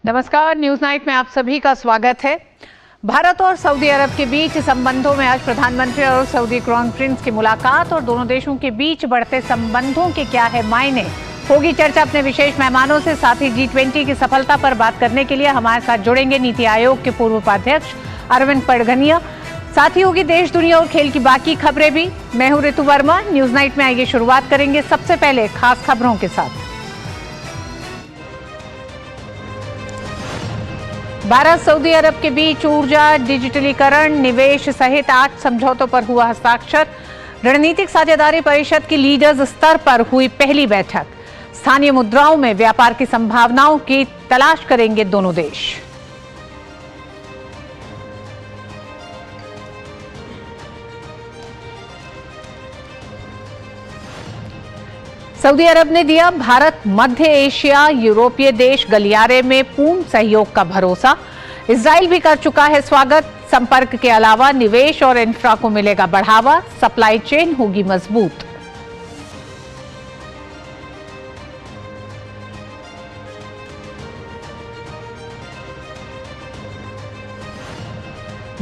नमस्कार, news night में आप सभी का स्वागत है। भारत और सऊदी अरब के बीच संबंधों में आज प्रधानमंत्री और सऊदी क्राउन प्रिंस की मुलाकात और दोनों देशों के बीच बढ़ते संबंधों के क्या है मायने, होगी चर्चा अपने विशेष मेहमानों से। साथ ही G20 की सफलता पर बात करने के लिए हमारे साथ जुड़ेंगे नीति आयोग के पूर्व उपाध्यक्ष अरविंद पड़गनिया। साथ ही होगी देश दुनिया और खेल की बाकी खबरें भी। मैं हूं ऋतु वर्मा। न्यूज नाइट में आइए शुरुआत करेंगे सबसे पहले खास खबरों के साथ। भारत सऊदी अरब के बीच ऊर्जा, डिजिटलीकरण, निवेश सहित 8 समझौतों पर हुआ हस्ताक्षर। रणनीतिक साझेदारी परिषद की लीडर्स स्तर पर हुई पहली बैठक। स्थानीय मुद्राओं में व्यापार की संभावनाओं की तलाश करेंगे दोनों देश। सऊदी अरब ने दिया भारत, मध्य एशिया, यूरोपीय देश गलियारे में पूर्ण सहयोग का भरोसा। इजराइल भी कर चुका है स्वागत। संपर्क के अलावा निवेश और इंफ्रा को मिलेगा बढ़ावा। सप्लाई चेन होगी मजबूत।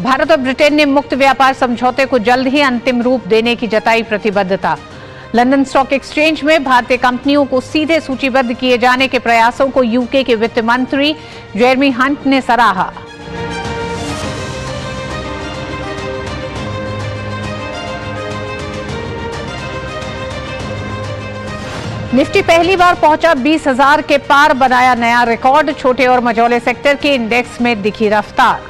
भारत और ब्रिटेन ने मुक्त व्यापार समझौते को जल्द ही अंतिम रूप देने की जताई प्रतिबद्धता। लंदन स्टॉक एक्सचेंज में भारतीय कंपनियों को सीधे सूचीबद्ध किए जाने के प्रयासों को यूके के वित्त मंत्री जेरेमी हंट ने सराहा। निफ्टी पहली बार पहुंचा 20,000 के पार, बनाया नया रिकॉर्ड। छोटे और मझौले सेक्टर के इंडेक्स में दिखी रफ्तार।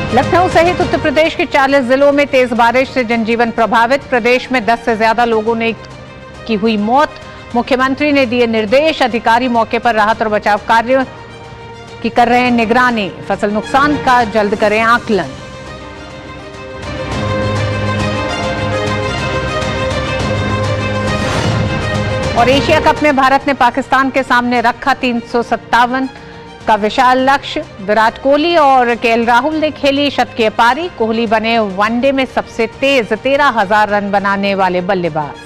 लखनऊ सहित उत्तर प्रदेश के 40 जिलों में तेज बारिश से जनजीवन प्रभावित। प्रदेश में 10 से ज्यादा लोगों ने की हुई मौत। मुख्यमंत्री ने दिए निर्देश। अधिकारी मौके पर राहत और बचाव कार्यों की कर रहे हैं निगरानी। फसल नुकसान का जल्द करें आकलन। और एशिया कप में भारत ने पाकिस्तान के सामने रखा 357 का विशाल लक्ष्य। विराट कोहली और केएल राहुल ने खेली शतकीय पारी। कोहली बने वनडे में सबसे तेज 13,000 रन बनाने वाले बल्लेबाज।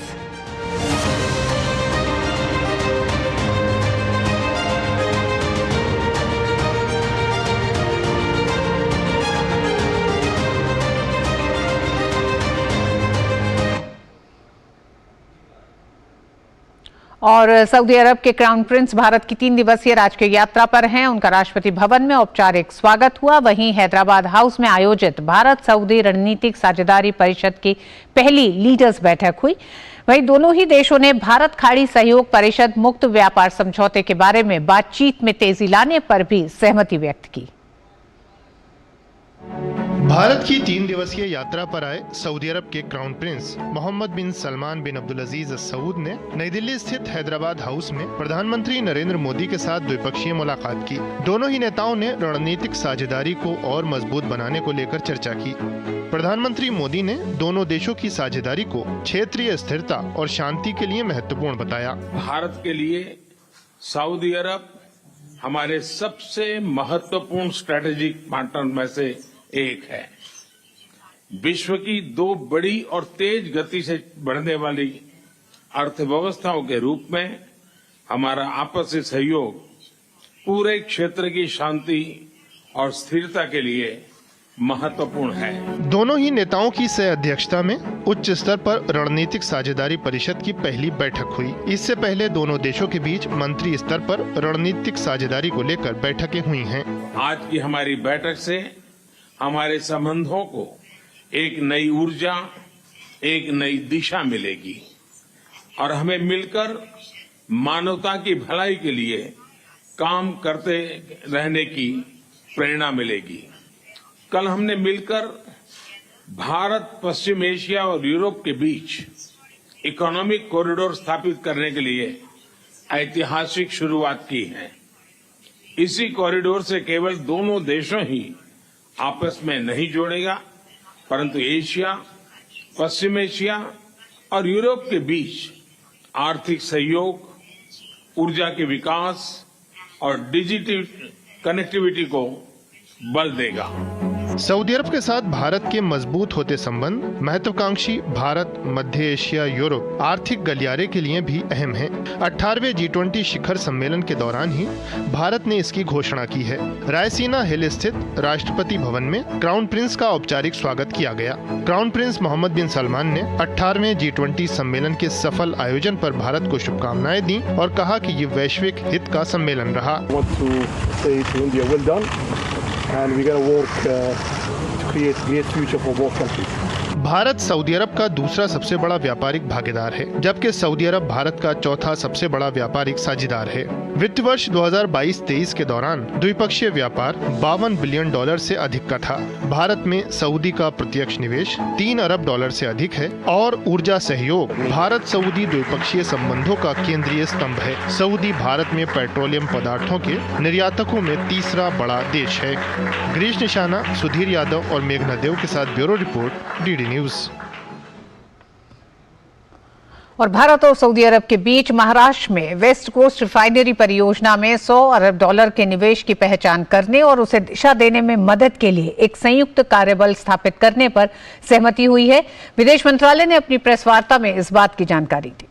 और सऊदी अरब के क्राउन प्रिंस भारत की 3 दिवसीय राजकीय यात्रा पर हैं। उनका राष्ट्रपति भवन में औपचारिक स्वागत हुआ। वहीं हैदराबाद हाउस में आयोजित भारत सऊदी रणनीतिक साझेदारी परिषद की पहली लीडर्स बैठक हुई। वहीं दोनों ही देशों ने भारत खाड़ी सहयोग परिषद मुक्त व्यापार समझौते के बारे में बातचीत में तेजी लाने पर भी सहमति व्यक्त की। भारत की 3 दिवसीय यात्रा पर आए सऊदी अरब के क्राउन प्रिंस मोहम्मद बिन सलमान बिन अब्दुल अजीज सऊद ने नई दिल्ली स्थित हैदराबाद हाउस में प्रधानमंत्री नरेंद्र मोदी के साथ द्विपक्षीय मुलाकात की। दोनों ही नेताओं ने रणनीतिक साझेदारी को और मजबूत बनाने को लेकर चर्चा की। प्रधानमंत्री मोदी ने दोनों देशों की साझेदारी को क्षेत्रीय स्थिरता और शांति के लिए महत्वपूर्ण बताया। भारत के लिए सऊदी अरब हमारे सबसे महत्वपूर्ण स्ट्रेटेजिक पार्टनर में से एक है। विश्व की 2 बड़ी और तेज गति से बढ़ने वाली अर्थव्यवस्थाओं के रूप में हमारा आपसी सहयोग पूरे क्षेत्र की शांति और स्थिरता के लिए महत्वपूर्ण है। दोनों ही नेताओं की सह अध्यक्षता में उच्च स्तर पर रणनीतिक साझेदारी परिषद की पहली बैठक हुई। इससे पहले दोनों देशों के बीच मंत्री स्तर पर रणनीतिक साझेदारी को लेकर बैठकें हुई हैं। आज की हमारी बैठक से हमारे संबंधों को एक नई ऊर्जा, एक नई दिशा मिलेगी और हमें मिलकर मानवता की भलाई के लिए काम करते रहने की प्रेरणा मिलेगी। कल हमने मिलकर भारत, पश्चिम एशिया और यूरोप के बीच इकोनॉमिक कॉरिडोर स्थापित करने के लिए ऐतिहासिक शुरुआत की है। इसी कॉरिडोर से केवल दोनों देशों ही आपस में नहीं जोड़ेगा, परंतु एशिया, पश्चिम एशिया और यूरोप के बीच आर्थिक सहयोग, ऊर्जा के विकास और डिजिटल कनेक्टिविटी को बल देगा। सऊदी अरब के साथ भारत के मजबूत होते संबंध महत्वाकांक्षी भारत, मध्य एशिया, यूरोप आर्थिक गलियारे के लिए भी अहम हैं। 18वें G20 शिखर सम्मेलन के दौरान ही भारत ने इसकी घोषणा की है। रायसीना हिल स्थित राष्ट्रपति भवन में क्राउन प्रिंस का औपचारिक स्वागत किया गया। क्राउन प्रिंस मोहम्मद बिन सलमान ने 18वें G20 सम्मेलन के सफल आयोजन पर भारत को शुभकामनाएं दी और कहा कि ये वैश्विक हित का सम्मेलन रहा। भारत सऊदी अरब का दूसरा सबसे बड़ा व्यापारिक भागीदार है, जबकि सऊदी अरब भारत का चौथा सबसे बड़ा व्यापारिक साझेदार है। वित्त वर्ष 2022-23 के दौरान द्विपक्षीय व्यापार $52 बिलियन से अधिक का था। भारत में सऊदी का प्रत्यक्ष निवेश $3 अरब से अधिक है और ऊर्जा सहयोग भारत सऊदी द्विपक्षीय संबंधों का केंद्रीय स्तंभ है। सऊदी भारत में पेट्रोलियम पदार्थों के निर्यातकों में तीसरा बड़ा देश है। गिरीश निशाना, सुधीर यादव और मेघना देव के साथ ब्यूरो रिपोर्ट, DD न्यूज। और भारत और सऊदी अरब के बीच महाराष्ट्र में वेस्ट कोस्ट रिफाइनरी परियोजना में $100 अरब के निवेश की पहचान करने और उसे दिशा देने में मदद के लिए एक संयुक्त कार्यबल स्थापित करने पर सहमति हुई है। विदेश मंत्रालय ने अपनी प्रेस वार्ता में इस बात की जानकारी दी।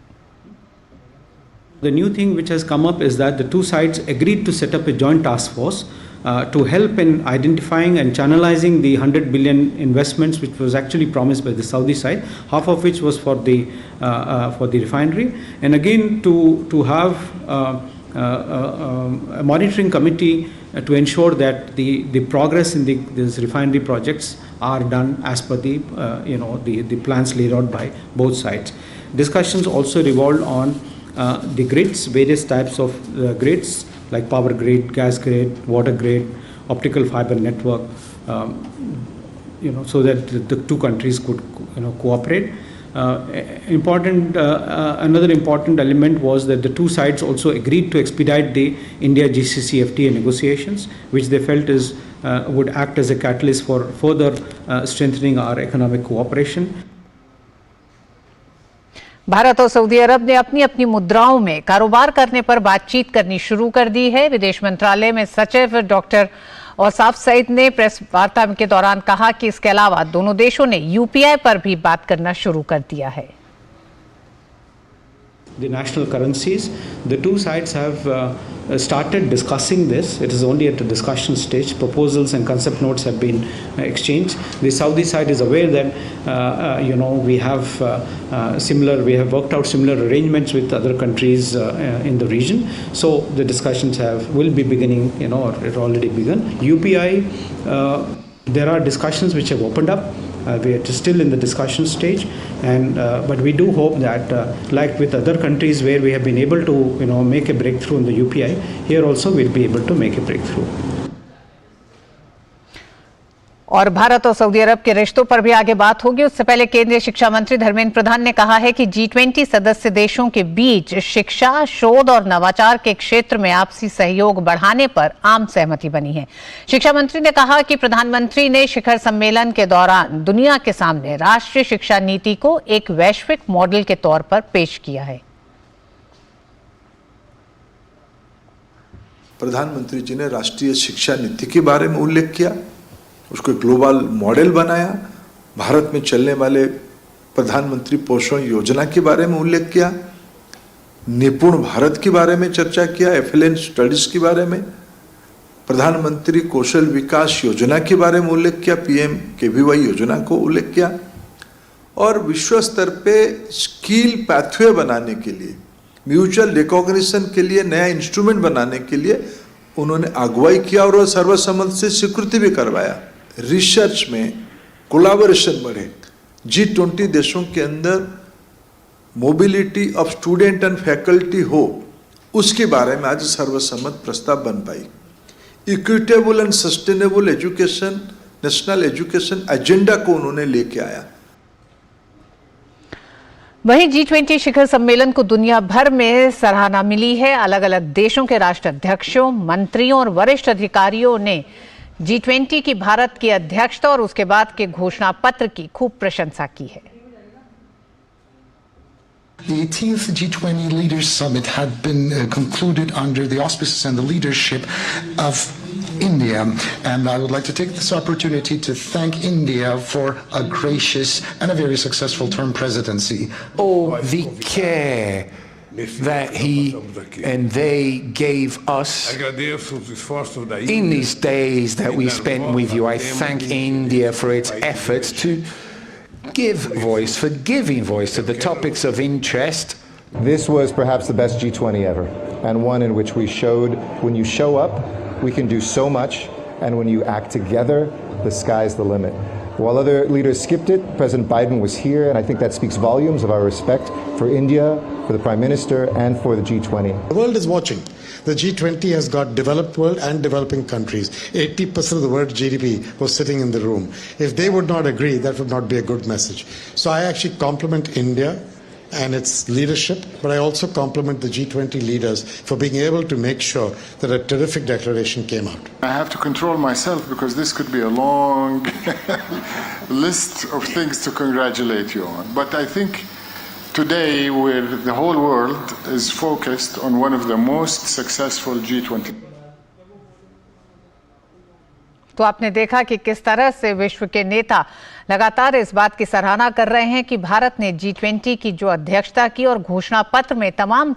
The new thing which has come up is that the two sides agreed to set up a joint task force to help in identifying and channelizing the 100 billion investments which was actually promised by the Saudi side, half of which was for the refinery, and again to have a monitoring committee to ensure that the progress in these refinery projects are done as per the plans laid out by both sides. Discussions also revolved on the grids, various types of grids like power grid, gas grid, water grid, optical fiber network, so that the two countries could cooperate. Another important element was that the two sides also agreed to expedite the India GCC FTA negotiations, which they felt would act as a catalyst for further strengthening our economic cooperation. Bharat और Saudi अरब ने अपनी अपनी मुद्राओं में कारोबार करने पर बातचीत करनी शुरू कर दी है। विदेश मंत्रालय में सचिव डॉक्टर औसाफ सईद ने प्रेस वार्ता के दौरान कहा कि इसके अलावा दोनों देशों ने यूपीआई पर भी बात करना शुरू कर दिया है। The national currencies, the two sides have started discussing this. It is only at the discussion stage. Proposals and concept notes have been exchanged. The Saudi side is aware that we have we have worked out similar arrangements with other countries in the region. So the discussions will be beginning, or it already begun. UPI, there are discussions which have opened up. We are still in the discussion stage, but we do hope that, like with other countries where we have been able to, make a breakthrough in the UPI, here also we'll be able to make a breakthrough. और भारत और Saudi अरब के रिश्तों पर भी आगे बात होगी। उससे पहले केंद्रीय शिक्षा मंत्री धर्मेंद्र प्रधान ने कहा है कि G20 सदस्य देशों के बीच शिक्षा, शोध और नवाचार के क्षेत्र में आपसी सहयोग बढ़ाने पर आम सहमति बनी है। शिक्षा मंत्री ने कहा कि प्रधानमंत्री ने शिखर सम्मेलन के दौरान दुनिया के सामने राष्ट्रीय शिक्षा नीति को एक वैश्विक मॉडल के तौर पर पेश किया है। प्रधानमंत्री जी ने राष्ट्रीय शिक्षा नीति के बारे में उल्लेख किया, उसको ग्लोबल मॉडल बनाया। भारत में चलने वाले प्रधानमंत्री पोषण योजना के बारे में उल्लेख किया, निपुण भारत के बारे में चर्चा किया, FLN स्टडीज के बारे में, प्रधानमंत्री कौशल विकास योजना के बारे में उल्लेख किया, PMKVY योजना को उल्लेख किया, और विश्व स्तर पे स्किल पैथवे बनाने के लिए, म्यूचुअल रिकॉग्निशन के लिए नया इंस्ट्रूमेंट बनाने के लिए उन्होंने अगुवाई किया और सर्वसम्मति से स्वीकृति भी करवाया। रिसर्च में कोलैबोरेशन बढ़े, G20 देशों के अंदर mobility of student and faculty हो, उसके बारे में आज सर्वसम्मत प्रस्ताव बन पाई। Equitable and sustainable education, national education agenda को उन्होंने लेके आया। वहीं G20 शिखर सम्मेलन को दुनिया भर में सराहना मिली है। अलग अलग देशों के राष्ट्राध्यक्षों, मंत्रियों और वरिष्ठ अधिकारियों ने G20 की भारत की अध्यक्षता और उसके बाद के घोषणा पत्र की खूब प्रशंसा की है। The 18th G20 Leaders Summit had been concluded under the auspices and the leadership of India. And I would like to take this opportunity to thank India for a gracious and a very successful term presidency. All the care that he and they gave us in these days that we spent with you. I thank India for its efforts to give voice, for giving voice to the topics of interest. This was perhaps the best G20 ever, and one in which we showed when you show up, we can do so much, and when you act together, the sky's the limit. While other leaders skipped it, President Biden was here, and I think that speaks volumes of our respect for India, for the Prime Minister, and for the G20. The world is watching. The G20 has got developed world and developing countries. 80% of the world GDP was sitting in the room. If they would not agree, that would not be a good message. So I actually compliment India and its leadership, but I also compliment the G20 leaders for being able to make sure that a terrific declaration came out. I have to control myself because this could be a long list of things to congratulate you on. But I think today, where the whole world is focused on one of the most successful G20. तो आपने देखा कि किस तरह से विश्व के नेता लगातार इस बात की सराहना कर रहे हैं कि भारत ने G20 की जो अध्यक्षता की और घोषणा पत्र में तमाम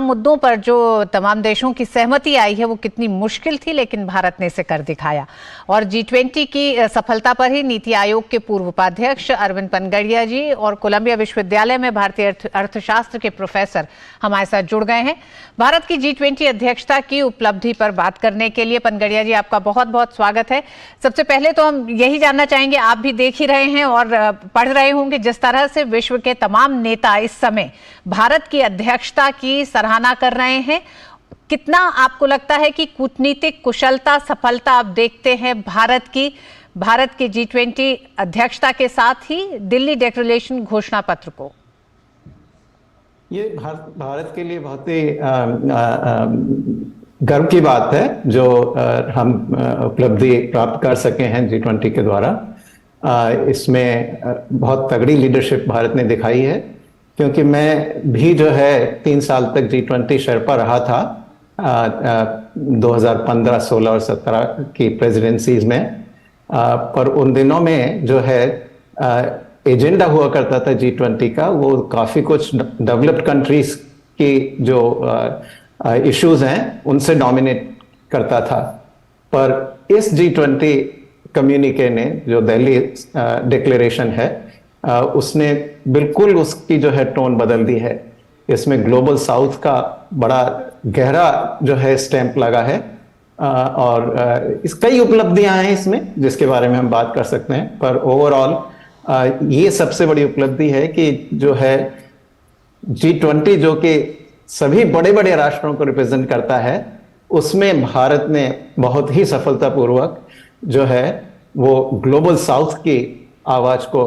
मुद्दों पर जो तमाम देशों की सहमति आई है वो कितनी मुश्किल थी, लेकिन भारत ने इसे कर दिखाया। और G20 की सफलता पर ही नीति आयोग के पूर्व उपाध्यक्ष अरविंद पनगड़िया जी और कोलंबिया विश्वविद्यालय में भारतीय अर्थशास्त्र के प्रोफेसर हमारे साथ जुड़ गए हैं। भारत की G20 अध्यक्षता की उपलब्धि पर बात करने के लिए पनगड़िया जी आपका बहुत बहुत स्वागत है। सबसे पहले तो हम यही जानना चाहेंगे, आप भी देख ही रहे हैं और पढ़ रहे होंगे जिस तरह से विश्व के तमाम नेता इस समय भारत की अध्यक्षता की सराहना कर रहे हैं, कितना आपको लगता है कि कूटनीतिक कुशलता सफलता आप देखते हैं भारत की G20 अध्यक्षता के साथ ही दिल्ली डिक्लेरेशन घोषणा पत्र को? ये भारत के लिए बहुत ही गर्व की बात है जो हम उपलब्धि प्राप्त कर सके हैं G20 के द्वारा। इसमें बहुत तगड़ी लीडरशिप भारत ने दिखाई है, क्योंकि मैं भी जो है 3 साल तक G20 शेरपा रहा था 2015, 16 और 17 की प्रेसिडेंसीज में। पर उन दिनों में जो है एजेंडा हुआ करता था G20 का, वो काफ़ी कुछ डेवलप्ड कंट्रीज की जो इश्यूज हैं उनसे डोमिनेट करता था। पर इस G20 कम्युनिके ने जो दिल्ली डिक्लेरेशन है उसने बिल्कुल उसकी जो है टोन बदल दी है। इसमें ग्लोबल साउथ का बड़ा गहरा जो है स्टैंप लगा है और इस कई उपलब्धियां हैं इसमें जिसके बारे में हम बात कर सकते हैं। पर ओवरऑल ये सबसे बड़ी उपलब्धि है कि जो है G20 जो कि सभी बड़े बड़े राष्ट्रों को रिप्रेजेंट करता है, उसमें भारत ने बहुत ही सफलतापूर्वक जो है वो ग्लोबल साउथ की आवाज को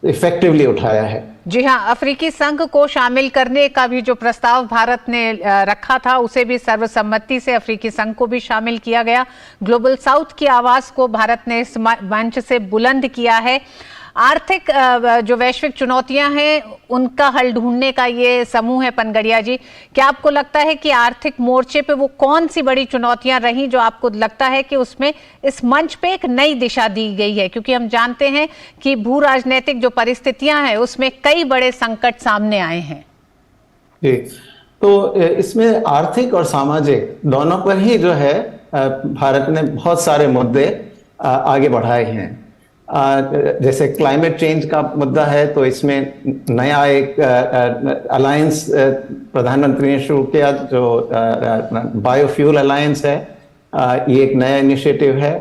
इफेक्टिवली उठाया है। जी हाँ, अफ्रीकी संघ को शामिल करने का भी जो प्रस्ताव भारत ने रखा था उसे भी सर्वसम्मति से अफ्रीकी संघ को भी शामिल किया गया। ग्लोबल साउथ की आवाज को भारत ने इस मंच से बुलंद किया है। आर्थिक जो वैश्विक चुनौतियां हैं उनका हल ढूंढने का ये समूह है। पनगड़िया जी, क्या आपको लगता है कि आर्थिक मोर्चे पे वो कौन सी बड़ी चुनौतियां रही जो आपको लगता है कि उसमें इस मंच पे एक नई दिशा दी गई है? क्योंकि हम जानते हैं कि भू राजनीतिक जो परिस्थितियां हैं उसमें कई बड़े संकट सामने आए हैं। जी, तो इसमें आर्थिक और सामाजिक दोनों पर ही जो है भारत ने बहुत सारे मुद्दे आगे बढ़ाए हैं। जैसे क्लाइमेट चेंज का मुद्दा है तो इसमें नया एक अलायंस प्रधानमंत्री ने शुरू किया जो बायोफ्यूल अलायंस है। ये एक नया इनिशिएटिव है।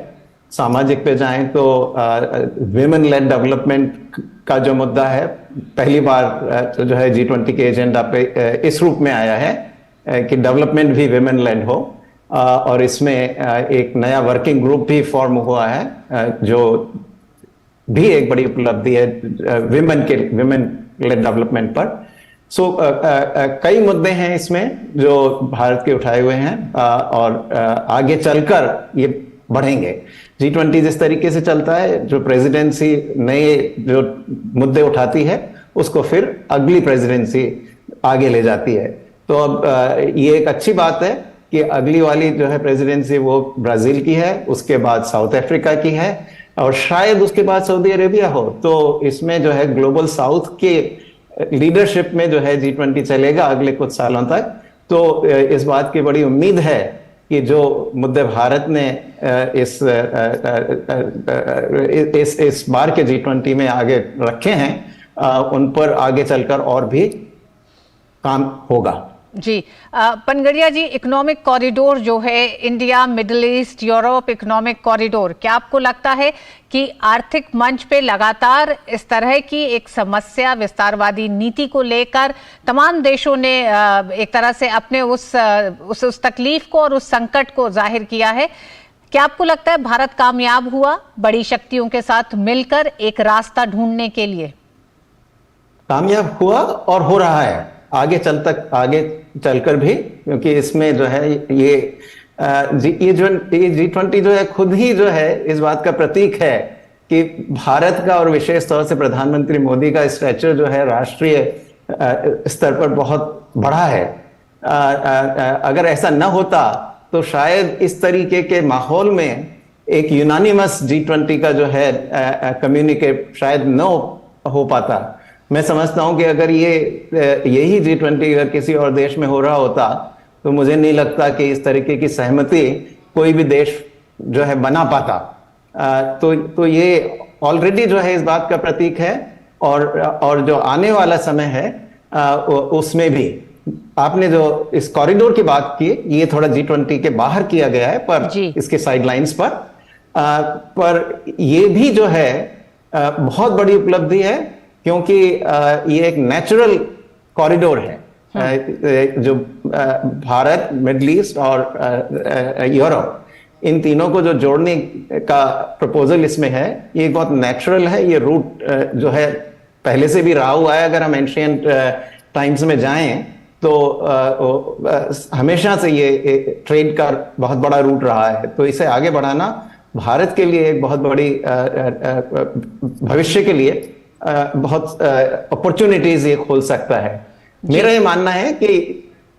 सामाजिक पे जाएं तो विमेन लेड डेवलपमेंट का जो मुद्दा है पहली बार जो है G20 के एजेंडा पे इस रूप में आया है कि डेवलपमेंट भी विमेन लेड हो। और इसमें एक नया वर्किंग ग्रुप भी फॉर्म हुआ है जो भी एक बड़ी उपलब्धि है विमेन लेड डेवलपमेंट पर। सो कई मुद्दे हैं इसमें जो भारत के उठाए हुए हैं और आगे चलकर ये बढ़ेंगे। G20 जिस तरीके से चलता है, जो प्रेसिडेंसी नए जो मुद्दे उठाती है उसको फिर अगली प्रेसिडेंसी आगे ले जाती है। तो अब ये एक अच्छी बात है कि अगली वाली जो है प्रेसिडेंसी वो ब्राजील की है, उसके बाद साउथ अफ्रीका की है और शायद उसके बाद सऊदी अरेबिया हो। तो इसमें जो है ग्लोबल साउथ के लीडरशिप में जो है G20 चलेगा अगले कुछ सालों तक। तो इस बात की बड़ी उम्मीद है कि जो मुद्दे भारत ने इस बार के G20 में आगे रखे हैं उन पर आगे चलकर और भी काम होगा। जी पनगड़िया जी, इकोनॉमिक कॉरिडोर जो है India middle east Europe economic corridor, क्या आपको लगता है कि आर्थिक मंच पे लगातार इस तरह की एक समस्या विस्तारवादी नीति को लेकर तमाम देशों ने एक तरह से अपने उस तकलीफ को और उस संकट को जाहिर किया है? क्या आपको लगता है भारत कामयाब हुआ बड़ी शक्तियों के साथ मिलकर एक रास्ता ढूंढने के लिए? कामयाब हुआ और हो रहा है आगे चलकर भी, क्योंकि इसमें जो है ये G20 जो है खुद ही जो है इस बात का प्रतीक है कि भारत का और विशेष तौर से प्रधानमंत्री मोदी का स्टैचर जो है राष्ट्रीय स्तर पर बहुत बड़ा है। अगर ऐसा न होता तो शायद इस तरीके के माहौल में एक यूनानिमस G20 का जो है कम्युनिके शायद न हो पाता। मैं समझता हूं कि अगर यही G20 अगर किसी और देश में हो रहा होता तो मुझे नहीं लगता कि इस तरीके की सहमति कोई भी देश जो है बना पाता। तो ये ऑलरेडी जो है इस बात का प्रतीक है और जो आने वाला समय है उसमें भी आपने जो इस कॉरिडोर की बात की, ये थोड़ा G20 के बाहर किया गया है पर इसके साइडलाइंस पर ये भी जो है बहुत बड़ी उपलब्धि है, क्योंकि ये एक नेचुरल कॉरिडोर है जो भारत, मिडिल ईस्ट और यूरोप इन तीनों को जो जोड़ने का प्रपोजल इसमें है, ये बहुत नेचुरल है। ये रूट जो है पहले से भी रहा हुआ है। अगर हम एंशिएंट टाइम्स में जाएं तो हमेशा से ये ट्रेड का बहुत बड़ा रूट रहा है। तो इसे आगे बढ़ाना भारत के लिए एक बहुत बड़ी भविष्य के लिए बहुत अपॉर्चुनिटीज ये खोल सकता है। मेरा ये मानना है कि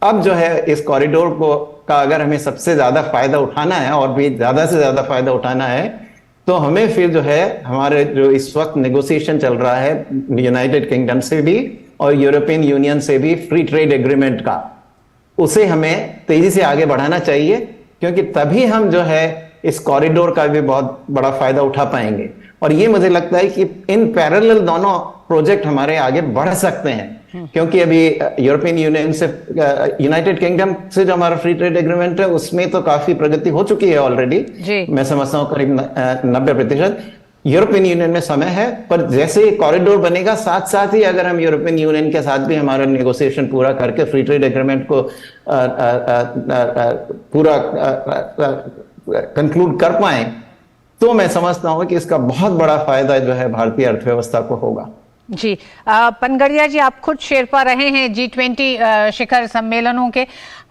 अब जो है इस कॉरिडोर का अगर हमें सबसे ज्यादा फायदा उठाना है और भी ज्यादा से ज्यादा फायदा उठाना है तो हमें फिर जो है हमारे जो इस वक्त नेगोशिएशन चल रहा है यूनाइटेड किंगडम से भी और यूरोपियन यूनियन से भी फ्री ट्रेड एग्रीमेंट का, उसे हमें तेजी से आगे बढ़ाना चाहिए, क्योंकि तभी हम जो है इस कॉरिडोर का भी बहुत बड़ा फायदा उठा पाएंगे। और ये मुझे लगता है कि इन पैरेलल दोनों प्रोजेक्ट हमारे आगे बढ़ सकते हैं, क्योंकि अभी यूरोपियन यूनियन से यूनाइटेड किंगडम से जो हमारा फ्री ट्रेड एग्रीमेंट है उसमें तो काफी प्रगति हो चुकी है ऑलरेडी। मैं समझता हूँ करीब 90%। यूरोपियन यूनियन में समय है, पर जैसे कॉरिडोर बनेगा साथ साथ ही अगर हम यूरोपियन यूनियन के साथ भी हमारा नेगोशिएशन पूरा करके फ्री ट्रेड एग्रीमेंट को पूरा कंक्लूड कर पाए तो मैं समझता हूं कि इसका बहुत बड़ा फायदा जो है भारतीय अर्थव्यवस्था को होगा। जी पनगड़िया जी, आप खुद शेरपा रहे हैं G20 शिखर सम्मेलनों के।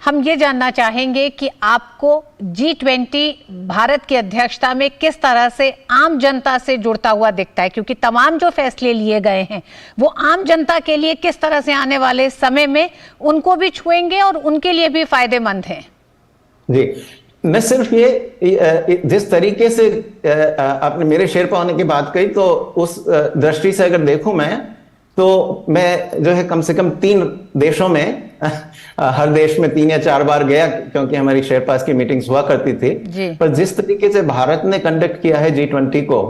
हम ये जानना चाहेंगे कि आपको G20 भारत की अध्यक्षता में किस तरह से आम जनता से जुड़ता हुआ दिखता है, क्योंकि तमाम जो फैसले लिए गए हैं वो आम जनता के लिए किस तरह से आने वाले समय में उनको भी छुएंगे और उनके लिए भी फायदेमंद हैं? जी, न सिर्फ ये जिस तरीके से आपने मेरे शेरपा होने की बात कही, तो उस दृष्टि से अगर देखूं मैं तो मैं जो है कम से कम 3 देशों में हर देश में 3 या 4 बार गया, क्योंकि हमारी शेरपास की मीटिंग्स हुआ करती थी। पर जिस तरीके से भारत ने कंडक्ट किया है G20 को,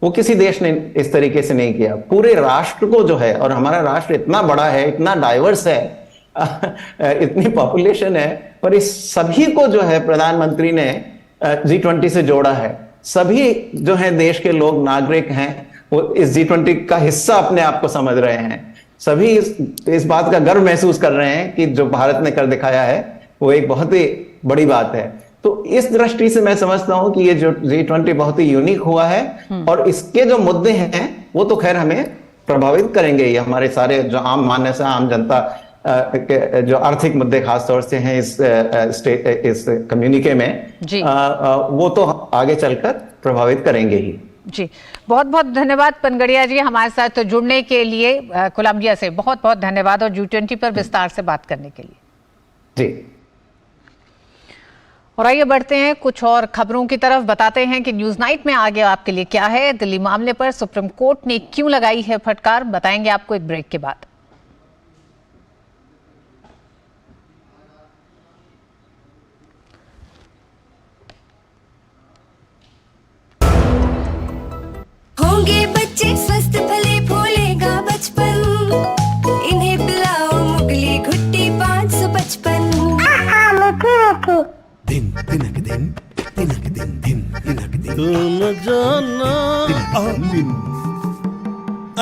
वो किसी देश ने इस तरीके से नहीं किया। पूरे राष्ट्र को जो है, और हमारा राष्ट्र इतना बड़ा है, इतना डाइवर्स है, इतनी पॉपुलेशन है, पर इस सभी को जो है प्रधानमंत्री ने G20 से जोड़ा है। सभी जो है देश के लोग, नागरिक हैं, वो इस G20 का हिस्सा अपने आप को समझ रहे हैं। सभी इस बात का गर्व महसूस कर रहे हैं कि जो भारत ने कर दिखाया है वो एक बहुत ही बड़ी बात है। तो इस दृष्टि से मैं समझता हूं कि ये जो G20 बहुत ही यूनिक हुआ है, और इसके जो मुद्दे हैं वो तो खैर हमें प्रभावित करेंगे। ये हमारे सारे जो आम मानस, आम जनता के जो आर्थिक मुद्दे खास तौर से हैं इस कम्युनिके में, वो तो आगे चलकर प्रभावित करेंगे ही। जी, बहुत बहुत धन्यवाद पनगड़िया जी, हमारे साथ जुड़ने के लिए कोलंबिया से। बहुत बहुत धन्यवाद, और G20 पर विस्तार से बात करने के लिए। जी। और आइए बढ़ते हैं कुछ और खबरों की तरफ। बताते हैं कि न्यूज नाइट में आगे आपके लिए क्या है। दिल्ली मामले पर सुप्रीम कोर्ट ने क्यों लगाई है फटकार, बताएंगे आपको एक ब्रेक के बाद। होंगे बच्चे स्वस्थ भले फूलेगा बचपन, इन्हें पिलाओ मुगली घुट्टी 555। दिन तिनक दिन तिनक दिन दिन तिनक दिन तुम जाना दिन।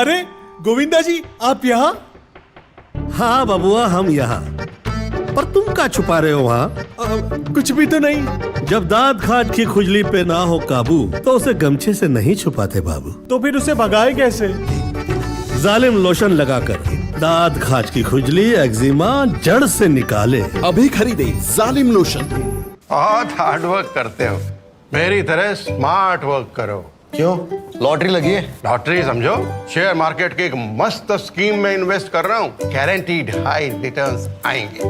अरे गोविंदा जी, आप यहाँ? हाँ बबुआ, हम यहाँ। पर तुम क्या छुपा रहे हो वहाँ? कुछ भी तो नहीं। जब दांत खाज की खुजली पे ना हो काबू तो उसे गमछे से नहीं छुपाते बाबू। तो फिर उसे भगाए कैसे? जालिम लोशन लगाकर दांत खाज की खुजली एक्जिमा जड़ से निकाले। अभी खरीदे जालिम लोशन। बहुत हार्ड वर्क करते हो, मेरी तरह स्मार्ट वर्क करो। क्यों? लॉटरी लगी है? लॉटरी समझो, शेयर मार्केट के एक मस्त स्कीम में इन्वेस्ट कर रहा हूँ, गारंटीड हाई रिटर्न्स आएंगे।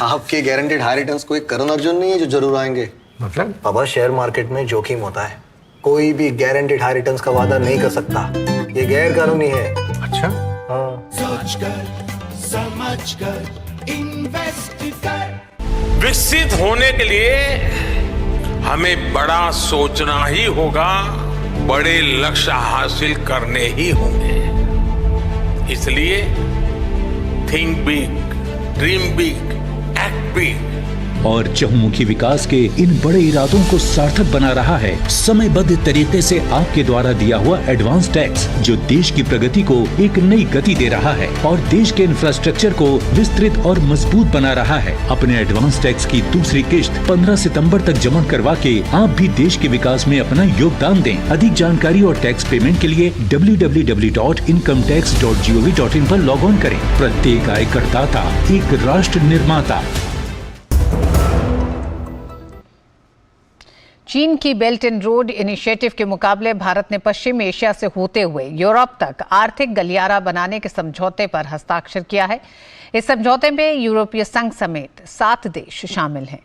आपके गारंटीड हाई रिटर्न्स कोई करण अर्जुन नहीं है जो जरूर आएंगे। मतलब? बाबा, शेयर मार्केट में जोखिम होता है, कोई भी गारंटीड हाई रिटर्न्स का वादा नहीं कर सकता, ये गैर कानूनी है। अच्छा? हाँ। समझकर इन्वेस्ट कर। विकसित होने के लिए हमें बड़ा सोचना ही होगा, बड़े लक्ष्य हासिल करने ही होंगे। इसलिए think big, dream big, act big. और चहुमुखी विकास के इन बड़े इरादों को सार्थक बना रहा है समयबद्ध तरीके से आपके द्वारा दिया हुआ एडवांस टैक्स, जो देश की प्रगति को एक नई गति दे रहा है और देश के इंफ्रास्ट्रक्चर को विस्तृत और मजबूत बना रहा है। अपने एडवांस टैक्स की दूसरी किश्त 15 सितंबर तक जमा करवा के आप भी देश के विकास में अपना योगदान दें। अधिक जानकारी और टैक्स पेमेंट के लिए www.incometax.gov.in पर लॉग ऑन करें। प्रत्येक आयकरदाता एक राष्ट्र निर्माता। चीन की बेल्ट एंड रोड इनिशिएटिव के मुकाबले भारत ने पश्चिम एशिया से होते हुए यूरोप तक आर्थिक गलियारा बनाने के समझौते पर हस्ताक्षर किया है। इस समझौते में यूरोपीय संघ समेत 7 देश शामिल हैं।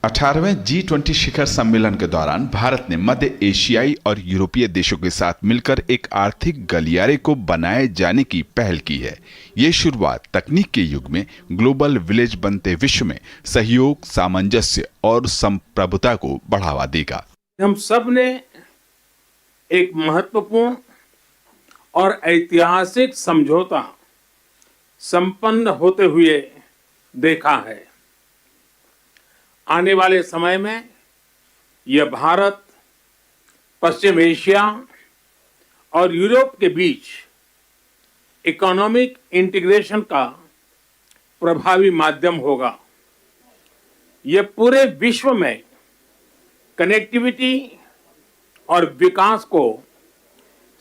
18वें G20 शिखर सम्मेलन के दौरान भारत ने मध्य एशियाई और यूरोपीय देशों के साथ मिलकर एक आर्थिक गलियारे को बनाए जाने की पहल की है। ये शुरुआत तकनीक के युग में ग्लोबल विलेज बनते विश्व में सहयोग, सामंजस्य और संप्रभुता को बढ़ावा देगा। हम सब ने एक महत्वपूर्ण और ऐतिहासिक समझौता संपन्न होते हुए देखा है। आने वाले समय में यह भारत, पश्चिम एशिया और यूरोप के बीच इकोनॉमिक इंटीग्रेशन का प्रभावी माध्यम होगा। यह पूरे विश्व में कनेक्टिविटी और विकास को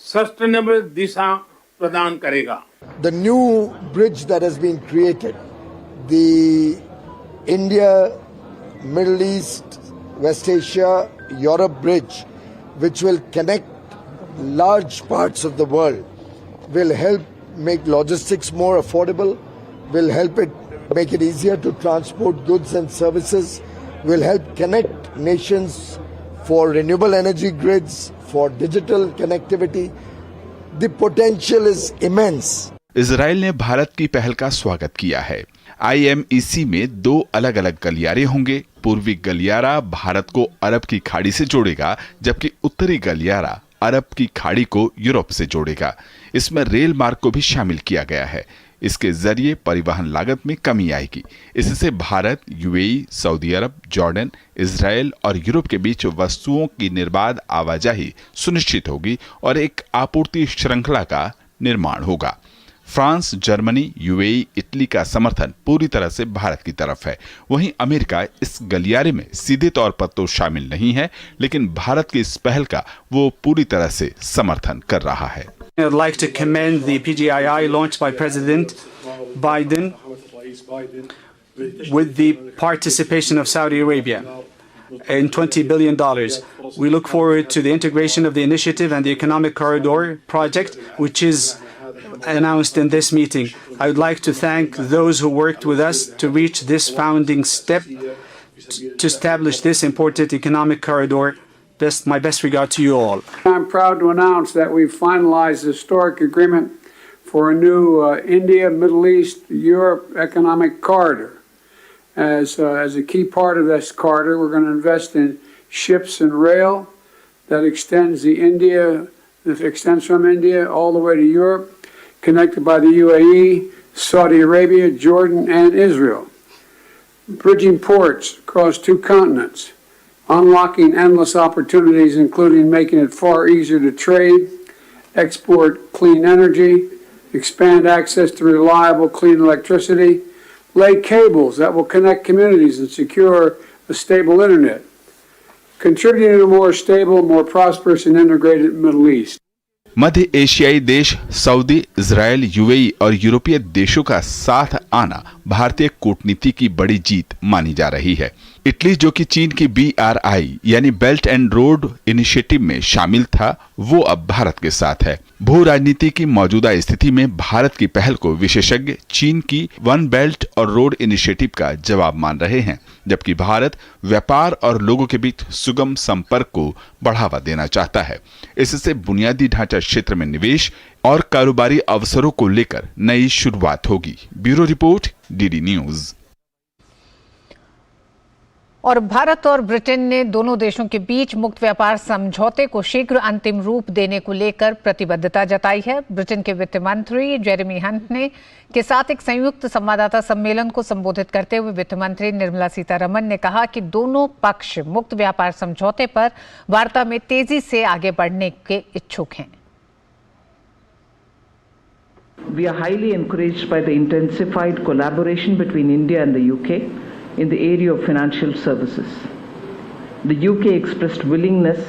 सस्टेनेबल दिशा प्रदान करेगा। The new bridge that has been created, the India Middle East, West Asia, Europe bridge, which will connect large parts of the world, will help make logistics more affordable, will help make it easier to transport goods and services, will help connect nations for renewable energy grids, for digital connectivity. The potential is immense. Israel ने भारत की पहल का स्वागत किया है। IMEC में 2 अलग अलग गलियारे होंगे। पूर्वी गलियारा भारत को अरब की खाड़ी से जोड़ेगा, जबकि उत्तरी गलियारा अरब की खाड़ी को यूरोप से जोड़ेगा। इसमें रेल मार्ग को भी शामिल किया गया है। इसके जरिए परिवहन लागत में कमी आएगी। इससे भारत, UAE, सऊदी अरब, जॉर्डन, इजराइल और यूरोप के बीच वस्तुओं की निर्बाध आवाजाही सुनिश्चित होगी और एक आपूर्ति श्रृंखला का निर्माण होगा। फ्रांस, जर्मनी, UAE, इटली का समर्थन पूरी तरह से भारत की तरफ है। वहीं अमेरिका इस गलियारे में सीधे तौर पर तो शामिल नहीं है, लेकिन भारत की इस पहल का वो पूरी तरह से समर्थन कर रहा है। I'd like to commend the PGII launched by President Biden with the participation of Saudi Arabia in $20 billion. We look forward to the integration of the initiative and the Economic Corridor project, which is announced in this meeting. I would like to thank those who worked with us to reach this founding step to establish this important economic corridor. My best regard to you all. I'm proud to announce that we've finalized the historic agreement for a new India, Middle East, Europe economic corridor. As a key part of this corridor, we're going to invest in ships and rail that extends from India all the way to Europe, connected by the UAE, Saudi Arabia, Jordan, and Israel. Bridging ports across 2 continents, unlocking endless opportunities, including making it far easier to trade, export clean energy, expand access to reliable, clean electricity, lay cables that will connect communities and secure a stable internet, contributing to a more stable, more prosperous and integrated Middle East. मध्य एशियाई देश Saudi, Israel, UAE और यूरोपीय देशों का साथ आना भारतीय कूटनीति की बड़ी जीत मानी जा रही है। इटली, जो कि चीन की BRI यानी बेल्ट एंड रोड इनिशिएटिव में शामिल था, वो अब भारत के साथ है। भू राजनीति की मौजूदा स्थिति में भारत की पहल को विशेषज्ञ चीन की वन बेल्ट और रोड इनिशिएटिव का जवाब मान रहे हैं, जबकि भारत व्यापार और लोगों के बीच सुगम संपर्क को बढ़ावा देना चाहता है। इससे बुनियादी ढांचा क्षेत्र में निवेश और कारोबारी अवसरों को लेकर नई शुरुआत होगी। Bureau report, DD news. और भारत और ब्रिटेन ने दोनों देशों के बीच मुक्त व्यापार समझौते को शीघ्र अंतिम रूप देने को लेकर प्रतिबद्धता जताई है। ब्रिटेन के वित्त मंत्री जेरेमी हंट ने के साथ एक संयुक्त संवाददाता सम्मेलन को संबोधित करते हुए वित्त मंत्री निर्मला सीतारमण ने कहा कि दोनों पक्ष मुक्त व्यापार समझौते पर वार्ता में तेजी से आगे बढ़ने के इच्छुक हैं। We are highly encouraged by the intensified collaboration between India and the UK in the area of financial services. The UK expressed willingness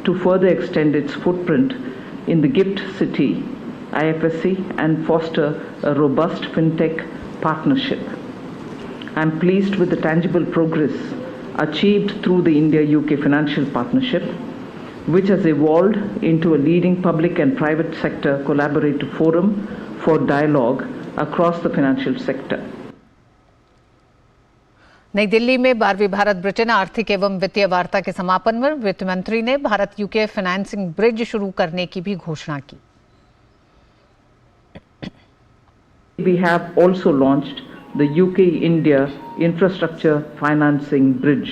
to further extend its footprint in the GIFT City, IFSC, and foster a robust fintech partnership. I am pleased with the tangible progress achieved through the India-UK financial partnership, which has evolved into a leading public and private sector collaborative forum for dialogue across the financial sector. नई दिल्ली में 12वीं Bharat Britain आर्थिक एवं वित्तीय वार्ता के समापन में वित्त मंत्री ने भारत यूके फाइनेंसिंग ब्रिज शुरू करने की भी घोषणा की। We have also launched the UK-India Infrastructure Financing Bridge.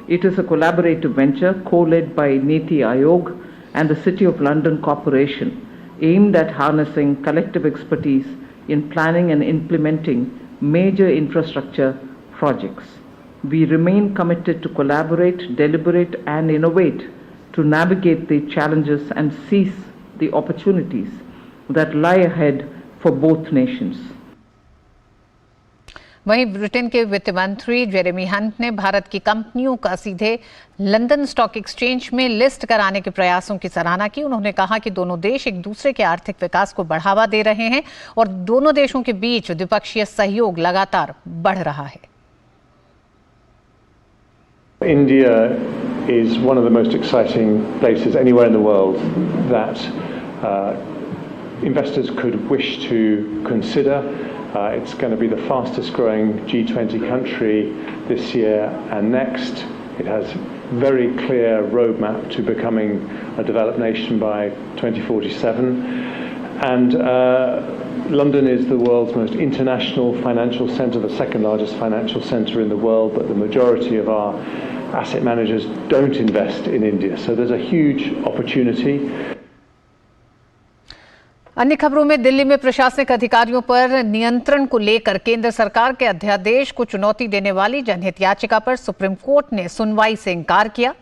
It is a collaborative venture co-led by Niti Aayog and the City of London Corporation, aimed at harnessing collective expertise in planning and implementing major infrastructure projects. We remain committed to collaborate, deliberate, and innovate to navigate the challenges and seize the opportunities that lie ahead for both nations. वहीं Britain के वित्त मंत्री Jeremy Hunt ने भारत की कंपनियों का सीधे London stock exchange में लिस्ट कराने के प्रयासों की सराहना की। उन्होंने कहा कि दोनों देश एक दूसरे के आर्थिक विकास को बढ़ावा दे रहे हैं और दोनों देशों के बीच द्विपक्षीय सहयोग लगातार बढ़ रहा है। India is one of the most exciting places anywhere in the world that investors could wish to consider. It's going to be the fastest growing G20 country this year and next. It has a very clear roadmap to becoming a developed nation by 2047. And London is the world's most international financial centre, the second largest financial centre in the world, but the majority of our asset managers don't invest in India. So there's a huge opportunity. अन्य खबरों में दिल्ली में प्रशासनिक अधिकारियों पर नियंत्रण को लेकर केंद्र सरकार के अध्यादेश को चुनौती देने वाली जनहित याचिका पर सुप्रीम कोर्ट ने सुनवाई से इंकार किया।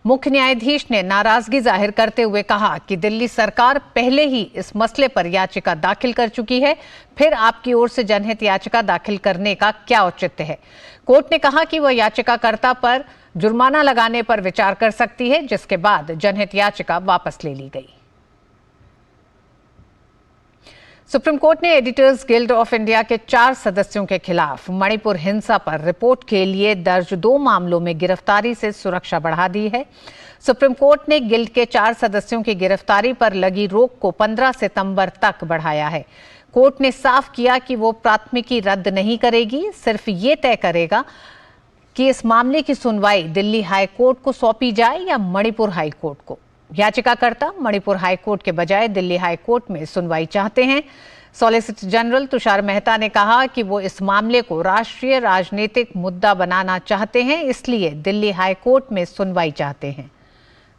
मुख्य न्यायाधीश ने नाराजगी जाहिर करते हुए कहा कि दिल्ली सरकार पहले ही इस मसले पर याचिका दाखिल कर चुकी है, फिर आपकी ओर से जनहित याचिका दाखिल करने का क्या औचित्य है। कोर्ट ने कहा कि वह याचिकाकर्ता पर जुर्माना लगाने पर विचार कर सकती है, जिसके बाद जनहित याचिका वापस ले ली गई। सुप्रीम कोर्ट ने एडिटर्स गिल्ड ऑफ इंडिया के 4 सदस्यों के खिलाफ मणिपुर हिंसा पर रिपोर्ट के लिए दर्ज 2 मामलों में गिरफ्तारी से सुरक्षा बढ़ा दी है। सुप्रीम कोर्ट ने गिल्ड के 4 सदस्यों की गिरफ्तारी पर लगी रोक को 15 सितंबर तक बढ़ाया है। कोर्ट ने साफ किया कि वो प्राथमिकी रद्द नहीं करेगी, सिर्फ ये तय करेगा कि इस मामले की सुनवाई दिल्ली हाई कोर्ट को सौंपी जाए या मणिपुर हाई कोर्ट को। याचिकाकर्ता मणिपुर हाई कोर्ट के बजाय दिल्ली हाई कोर्ट में सुनवाई चाहते हैं। सॉलिसिटर जनरल तुषार मेहता ने कहा कि वो इस मामले को राष्ट्रीय राजनीतिक मुद्दा बनाना चाहते हैं, इसलिए दिल्ली हाई कोर्ट में सुनवाई चाहते हैं,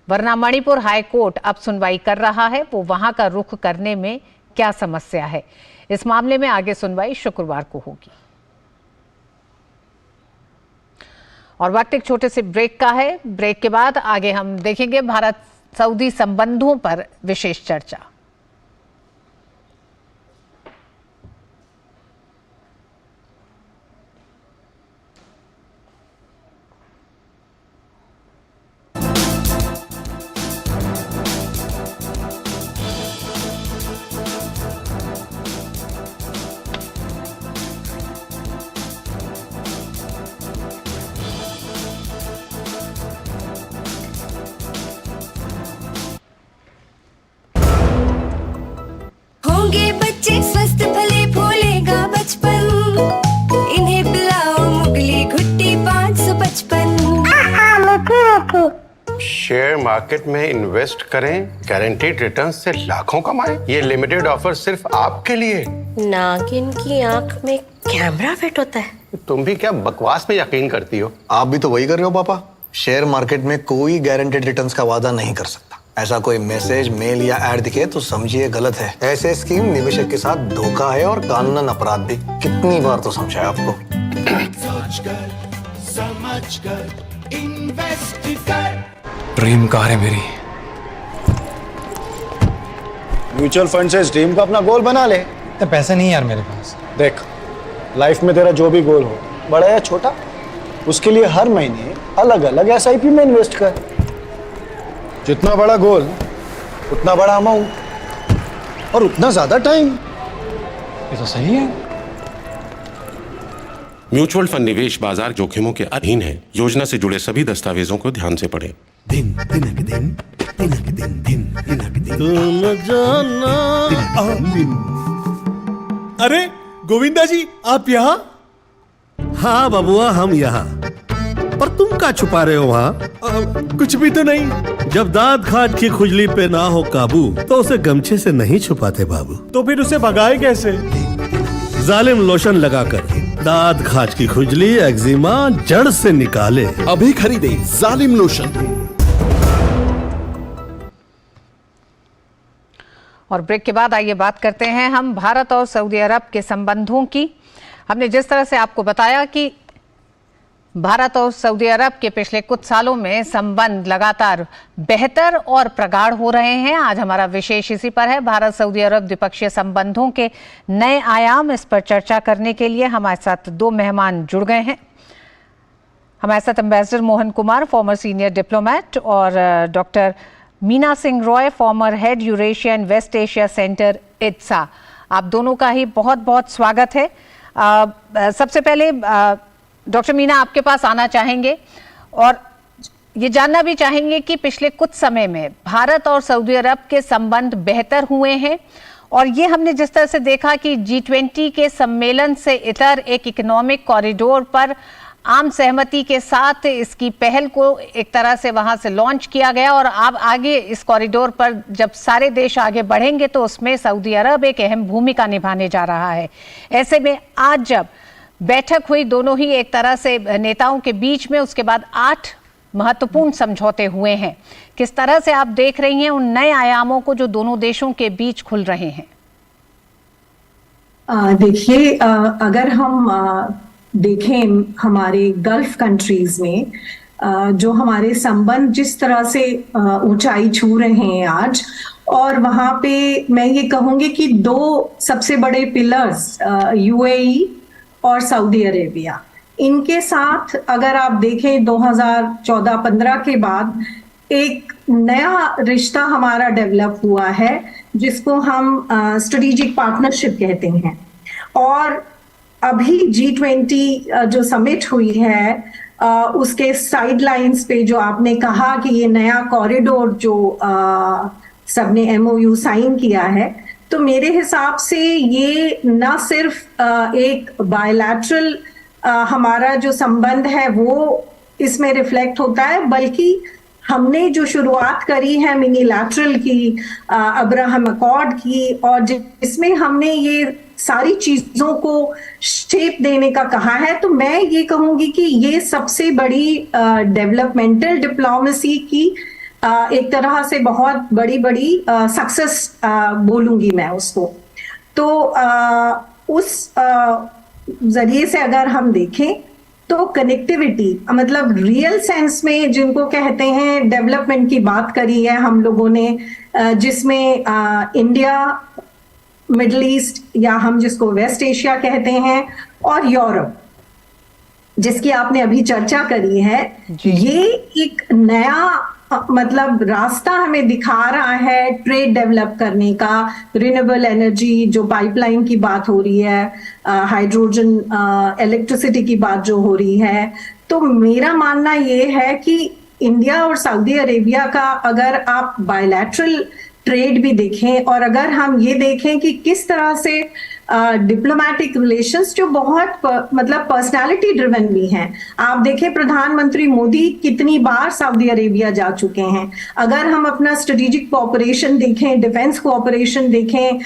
वरना मणिपुर हाई कोर्ट अब सुनवाई कर रहा है, वो वहां का रुख करने में क्या समस्या है। इस मामले में आगे सुनवाई शुक्रवार को होगी। और वक्त एक छोटे से ब्रेक का है। ब्रेक के बाद आगे हम देखेंगे भारत सऊदी संबंधों पर विशेष चर्चा। होंगे बच्चे स्वस्थ भले फूलेगा बचपन, इन्हें पिलाओ मुगली घुट्टी 555। शेयर मार्केट में इन्वेस्ट करें, गारंटीड रिटर्न से लाखों कमाएं। ये लिमिटेड ऑफर सिर्फ आपके लिए। नागिन की आंख में कैमरा फिट होता है। तुम भी क्या बकवास में यकीन करती हो? आप भी तो वही कर रहे हो पापा। शेयर मार्केट में कोई गारंटेड रिटर्न्स का वादा नहीं कर सकता। ऐसा कोई मैसेज, मेल या ऐड दिखे तो समझिए गलत है। ऐसे स्कीम निवेशक के साथ धोखा है और कानूनन अपराध भी। कितनी बार तो समझाया आपको। समझकर इन्वेस्ट कर। ड्रीम कार है मेरी। म्यूचुअल फंड से इस ड्रीम को अपना गोल बना ले। तो पैसे नहीं यार मेरे पास। देख, लाइफ में तेरा जो भी गोल हो, बड़ा या छोटा, उसके लिए हर महीने अलग अलग SIP में इन्वेस्ट कर। जितना बड़ा गोल उतना बड़ा अमाउंट और उतना ज्यादा टाइम। ये तो सही है। म्यूचुअल फंड निवेश बाजार जोखिमों के अधीन है। योजना से जुड़े सभी दस्तावेजों को ध्यान से पढ़ें। अरे गोविंदा जी, आप यहाँ? हाँ बबुआ, हम यहाँ। पर तुम क्या छुपा रहे हो वहाँ? कुछ भी तो नहीं। जब दांत खाज की खुजली पे ना हो काबू तो उसे गमछे से नहीं छुपाते बाबू। तो फिर उसे भगाए कैसे? जालिम लोशन लगाकर दांत खाज की खुजली एक्जिमा जड़ से निकाले। अभी खरीदे जालिम लोशन। और ब्रेक के बाद आइए बात करते हैं हम भारत और सऊदी अरब के संबंधों की। हमने जिस तरह से आपको बताया कि भारत और सऊदी अरब के पिछले कुछ सालों में संबंध लगातार बेहतर और प्रगाढ़ हो रहे हैं। आज हमारा विशेष इसी पर है। भारत सऊदी अरब द्विपक्षीय संबंधों के नए आयाम, इस पर चर्चा करने के लिए हमारे साथ दो मेहमान जुड़ गए हैं। हमारे साथ ambassador Mohan Kumar, former senior diplomat, और doctor Meena Singh Roy, former head Eurasia and West Asia centre ITSA। आप दोनों का ही बहुत बहुत स्वागत है। सबसे पहले डॉक्टर मीना, आपके पास आना चाहेंगे और ये जानना भी चाहेंगे कि पिछले कुछ समय में भारत और सऊदी अरब के संबंध बेहतर हुए हैं, और ये हमने जिस तरह से देखा कि G20 के सम्मेलन से इतर एक इकोनॉमिक कॉरिडोर पर आम सहमति के साथ इसकी पहल को एक तरह से वहां से लॉन्च किया गया, और अब आगे इस कॉरिडोर पर जब सारे देश आगे बढ़ेंगे तो उसमें सऊदी अरब एक अहम भूमिका निभाने जा रहा है। ऐसे में आज जब बैठक हुई दोनों ही एक तरह से नेताओं के बीच में, उसके बाद 8 महत्वपूर्ण समझौते हुए हैं, किस तरह से आप देख रही हैं उन नए आयामों को जो दोनों देशों के बीच खुल रहे हैं? देखिए, अगर हम देखें हमारे गल्फ कंट्रीज में जो हमारे संबंध जिस तरह से ऊंचाई छू रहे हैं आज, और वहां पे मैं ये कहूंगी कि 2 सबसे बड़े पिलर्स UAE और सऊदी अरेबिया, इनके साथ अगर आप देखें 2014-15 के बाद एक नया रिश्ता हमारा डेवलप हुआ है जिसको हम स्ट्रेटेजिक पार्टनरशिप कहते हैं। और अभी G20 जो समिट हुई है उसके साइडलाइंस पे जो आपने कहा कि ये नया कॉरिडोर जो सबने MOU साइन किया है, तो मेरे हिसाब से ये न सिर्फ एक बायलैटरल हमारा जो संबंध है वो इसमें रिफ्लेक्ट होता है, बल्कि हमने जो शुरुआत करी है मिनीलैटरल की, अब्राहम अकॉर्ड की, और जिसमें हमने ये सारी चीजों को शेप देने का कहा है, तो मैं ये कहूंगी कि ये सबसे बड़ी डेवलपमेंटल डिप्लोमेसी की एक तरह से बहुत बड़ी सक्सेस बोलूंगी मैं उसको। तो उस जरिए से अगर हम देखें तो कनेक्टिविटी, मतलब रियल सेंस में जिनको कहते हैं डेवलपमेंट की बात करी है हम लोगों ने, जिसमें इंडिया, मिडल ईस्ट या हम जिसको वेस्ट एशिया कहते हैं, और यूरोप जिसकी आपने अभी चर्चा करी है, ये एक नया मतलब रास्ता हमें दिखा रहा है ट्रेड डेवलप करने का। रिन्यूएबल एनर्जी जो पाइपलाइन की बात हो रही है, हाइड्रोजन इलेक्ट्रिसिटी की बात जो हो रही है, तो मेरा मानना ये है कि इंडिया और सऊदी अरेबिया का अगर आप बायलैटरल ट्रेड भी देखें, और अगर हम ये देखें कि किस तरह से डिप्लोमेटिक रिलेशंस जो बहुत मतलब पर्सनालिटी ड्रिवन भी हैं। आप देखें प्रधानमंत्री मोदी कितनी बार सऊदी अरेबिया जा चुके हैं। अगर हम अपना स्ट्रेटेजिक कोऑपरेशन देखें, डिफेंस कोऑपरेशन देखें,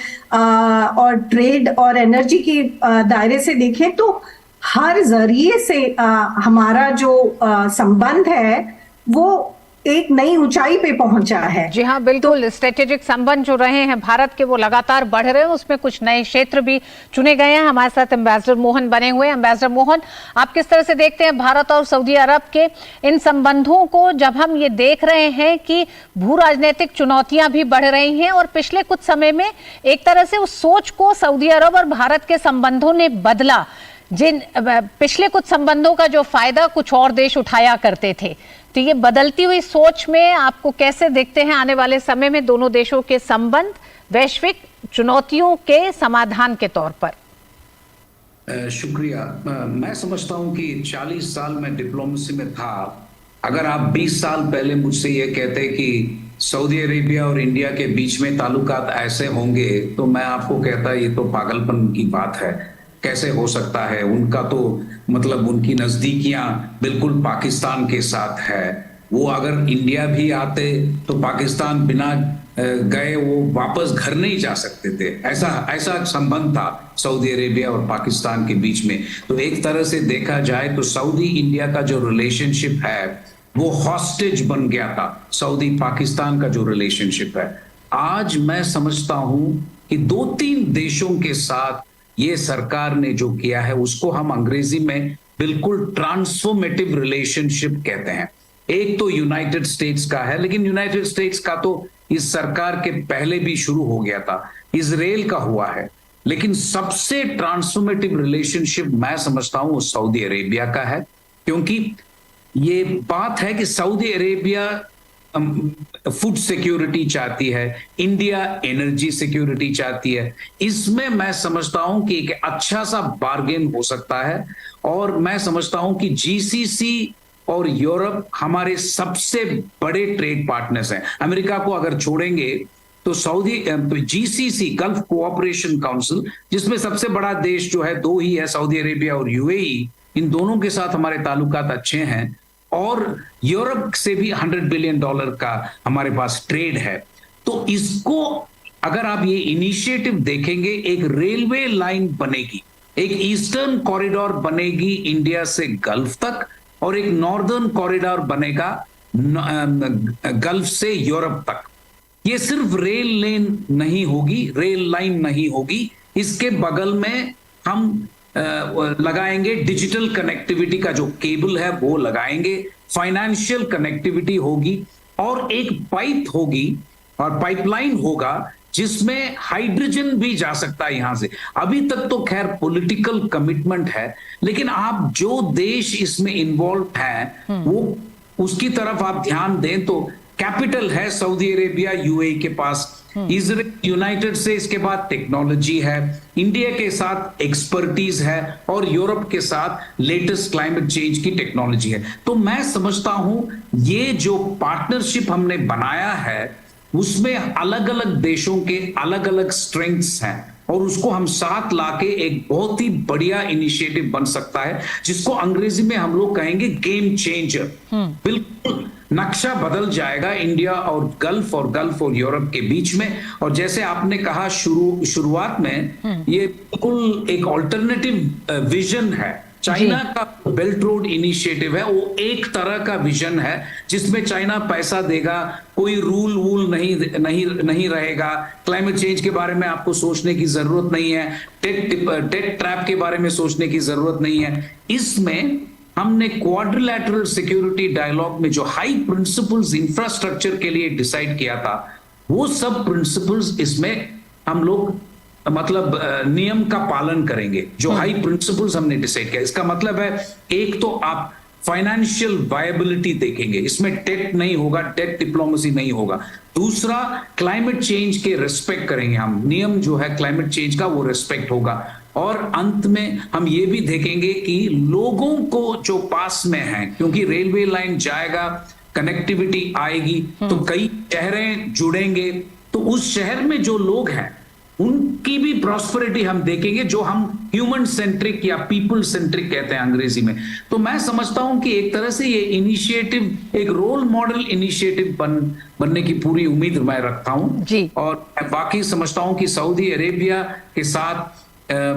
और ट्रेड और एनर्जी के दायरे से देखें, तो हर जरिए से हमारा जो संबंध है वो एक नई ऊंचाई पे पहुंचा है। जी हाँ, बिल्कुल। स्ट्रेटेजिक संबंध जो रहे हैं भारत के वो लगातार बढ़ रहे हैं, उसमें कुछ नए क्षेत्र भी चुने गए हैं। हमारे साथ एम्बेसडर मोहन बने हुए हैं। एम्बेसडर मोहन, आप किस तरह से देखते हैं भारत और सऊदी अरब के इन संबंधों को, जब हम ये देख रहे हैं कि भू राजनीतिक चुनौतियां भी बढ़ रही हैं और पिछले कुछ समय में एक तरह से उस सोच को सऊदी अरब और भारत के संबंधों ने बदला, जिन पिछले कुछ संबंधों का जो फायदा कुछ और देश उठाया करते थे, तो ये बदलती हुई सोच में आपको कैसे देखते हैं आने वाले समय में दोनों देशों के संबंध वैश्विक चुनौतियों के समाधान के तौर पर? शुक्रिया। मैं समझता हूं कि 40 साल में डिप्लोमेसी में था, अगर आप 20 साल पहले मुझसे ये कहते कि सऊदी अरेबिया और इंडिया के बीच में ताल्लुकात ऐसे होंगे, तो मैं आपको कहता ये तो पागलपन की बात है, कैसे हो सकता है। उनका तो मतलब उनकी नजदीकियां बिल्कुल पाकिस्तान के साथ है। वो अगर इंडिया भी आते तो पाकिस्तान बिना गए वो वापस घर नहीं जा सकते थे। ऐसा संबंध था सऊदी अरेबिया और पाकिस्तान के बीच में। तो एक तरह से देखा जाए तो सऊदी इंडिया का जो रिलेशनशिप है वो हॉस्टेज बन गया था, सऊदी पाकिस्तान का जो रिलेशनशिप है। आज मैं समझता हूं कि 2-3 देशों के साथ ये सरकार ने जो किया है उसको हम अंग्रेजी में बिल्कुल ट्रांसफॉर्मेटिव रिलेशनशिप कहते हैं। एक तो यूनाइटेड स्टेट्स का है, लेकिन यूनाइटेड स्टेट्स का तो इस सरकार के पहले भी शुरू हो गया था, इजराइल का हुआ है, लेकिन सबसे ट्रांसफॉर्मेटिव रिलेशनशिप मैं समझता हूं वो सऊदी अरेबिया का है। क्योंकि ये बात है कि सऊदी अरेबिया फूड सिक्योरिटी चाहती है, इंडिया एनर्जी सिक्योरिटी चाहती है। इसमें मैं समझता हूं कि एक अच्छा सा बार्गेन हो सकता है, और मैं समझता हूं कि जीसीसी और यूरोप हमारे सबसे बड़े ट्रेड पार्टनर्स हैं। अमेरिका को अगर छोड़ेंगे तो जीसीसी, गल्फ कोऑपरेशन काउंसिल, जिसमें सबसे बड़ा देश जो है 2 ही है, सऊदी अरेबिया और यूएई, इन दोनों के साथ हमारे ताल्लुकात अच्छे हैं। और यूरोप से भी $100 बिलियन का हमारे पास ट्रेड है। तो इसको अगर आप ये इनिशिएटिव देखेंगे, एक रेलवे लाइन बनेगी, एक ईस्टर्न कॉरिडोर बनेगी इंडिया से गल्फ तक, और एक नॉर्दर्न कॉरिडोर बनेगा गल्फ से यूरोप तक। ये सिर्फ रेल लेन नहीं होगी, रेल लाइन नहीं होगी, इसके बगल में हम लगाएंगे डिजिटल कनेक्टिविटी का जो केबल है वो लगाएंगे, फाइनेंशियल कनेक्टिविटी होगी, और एक पाइप होगी और पाइपलाइन होगा जिसमें हाइड्रोजन भी जा सकता है यहां से। अभी तक तो खैर पॉलिटिकल कमिटमेंट है, लेकिन आप जो देश इसमें इन्वॉल्व हैं वो उसकी तरफ आप ध्यान दें तो कैपिटल है सऊदी अरेबिया, यूएई के पास, इजराइल, यूनाइटेड से इसके बाद टेक्नोलॉजी है, इंडिया के साथ एक्सपर्टीज है, और यूरोप के साथ लेटेस्ट क्लाइमेट चेंज की टेक्नोलॉजी है। तो मैं समझता हूं ये जो पार्टनरशिप हमने बनाया है उसमें अलग अलग देशों के अलग अलग स्ट्रेंथ्स हैं और उसको हम साथ लाके एक बहुत ही बढ़िया इनिशिएटिव बन सकता है, जिसको अंग्रेजी में हम लोग कहेंगे गेम चेंजर। बिल्कुल नक्शा बदल जाएगा इंडिया और गल्फ और यूरोप के बीच में। और जैसे आपने कहा शुरुआत में, ये बिल्कुल एक ऑल्टरनेटिव विजन है। चाइना का बेल्ट रोड इनिशिएटिव है, वो एक तरह का विजन है जिसमें चाइना पैसा देगा, कोई रूल वूल नहीं रहेगा, क्लाइमेट चेंज के बारे में आपको सोचने की जरूरत नहीं है, टेक ट्रैप के बारे में सोचने की जरूरत नहीं है। इसमें हमने क्वाड्रिलैटरल सिक्योरिटी डायलॉग में जो हाई प्रिंसिपल्स इंफ्रास्ट्रक्चर के लिए डिसाइड किया था, वो सब प्रिंसिपल्स इसमें हम लोग मतलब नियम का पालन करेंगे। जो हाई प्रिंसिपल्स हमने डिसाइड किया, इसका मतलब है एक तो आप फाइनेंशियल वायबिलिटी देखेंगे, इसमें टेट नहीं होगा, टेट डिप्लोमेसी नहीं होगा। दूसरा, क्लाइमेट चेंज के रिस्पेक्ट करेंगे हम, नियम जो है क्लाइमेट चेंज का वो रिस्पेक्ट होगा। और अंत में हम ये भी देखेंगे कि लोगों को जो पास में है, क्योंकि रेलवे लाइन जाएगा, कनेक्टिविटी आएगी, तो कई शहरें जुड़ेंगे, तो उस शहर में जो लोग हैं उनकी भी प्रॉस्पेरिटी हम देखेंगे, जो हम ह्यूमन सेंट्रिक या पीपल सेंट्रिक कहते हैं अंग्रेजी में। तो मैं समझता हूं कि एक तरह से ये इनिशिएटिव एक रोल मॉडल इनिशिएटिव बनने की पूरी उम्मीद मैं रखता हूं। और बाकी समझता हूं कि सऊदी अरेबिया के साथ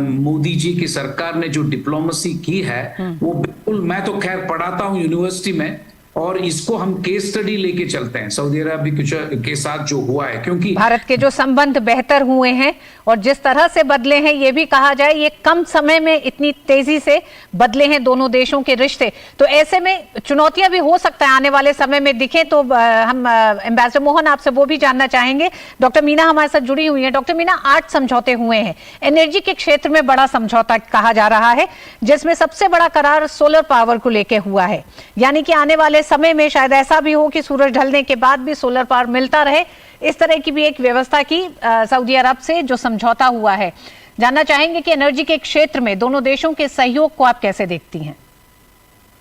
मोदी जी की सरकार ने जो डिप्लोमेसी की है, वो बिल्कुल, मैं तो खैर पढ़ाता हूं यूनिवर्सिटी में, और इसको हम केस स्टडी लेके चलते हैं सऊदी अरब के साथ जो हुआ है, क्योंकि भारत के जो संबंध बेहतर हुए हैं और जिस तरह से बदले हैं, ये भी कहा जाए ये कम समय में इतनी तेजी से बदले हैं दोनों देशों के रिश्ते। तो ऐसे में चुनौतियां भी हो सकता है आने वाले समय में दिखे। तो हम एम्बेसडर मोहन आपसे वो भी जानना चाहेंगे। डॉक्टर मीना हमारे साथ जुड़ी हुई है। डॉक्टर मीना, 8 समझौते हुए हैं। एनर्जी के क्षेत्र में बड़ा समझौता कहा जा रहा है, जिसमें सबसे बड़ा करार सोलर पावर को लेकर हुआ है। यानी कि आने वाले समय में शायद ऐसा भी हो कि सूरज ढलने के बाद भी सोलर पावर मिलता रहे, इस तरह की भी एक व्यवस्था की सऊदी अरब से जो समझौता हुआ है। जानना चाहेंगे कि एनर्जी के क्षेत्र में दोनों देशों के सहयोग को आप कैसे देखती हैं?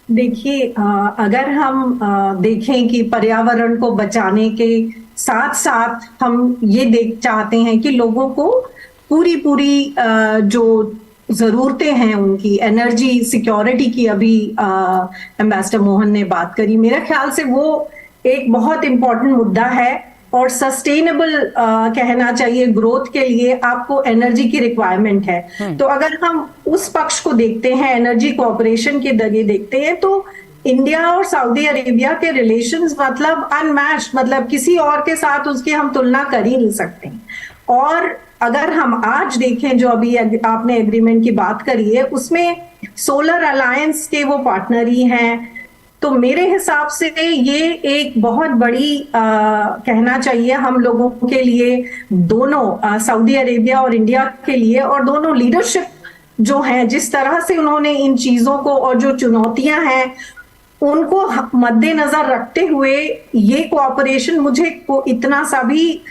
देखिए, अगर हम देखें कि पर्यावरण को बचाने के साथ साथ हम ये चाहते हैं कि लोगों को पूरी जो जरूरतें हैं उनकी एनर्जी सिक्योरिटी की, अभी एम्बेसडर मोहन ने बात करी, मेरे ख्याल से वो एक बहुत इंपॉर्टेंट मुद्दा है। और सस्टेनेबल कहना चाहिए ग्रोथ के लिए आपको एनर्जी की रिक्वायरमेंट है। तो अगर हम उस पक्ष को देखते हैं, एनर्जी कोऑपरेशन के जरिए देखते हैं, तो इंडिया और सऊदी अरेबिया के रिलेशंस मतलब अनमैच्ड, मतलब किसी और के साथ उसकी हम तुलना कर ही नहीं सकते। और अगर हम आज देखें, जो अभी आपने एग्रीमेंट की बात करी है, उसमें सोलर अलायंस के वो पार्टनर ही हैं। तो मेरे हिसाब से ये एक बहुत बड़ी कहना चाहिए हम लोगों के लिए, दोनों सऊदी अरेबिया और इंडिया के लिए, और दोनों लीडरशिप जो है जिस तरह से उन्होंने इन चीजों को और जो चुनौतियां हैं उनको मद्देनजर रखते हुए ये कोऑपरेशन, मुझे इतना सा भी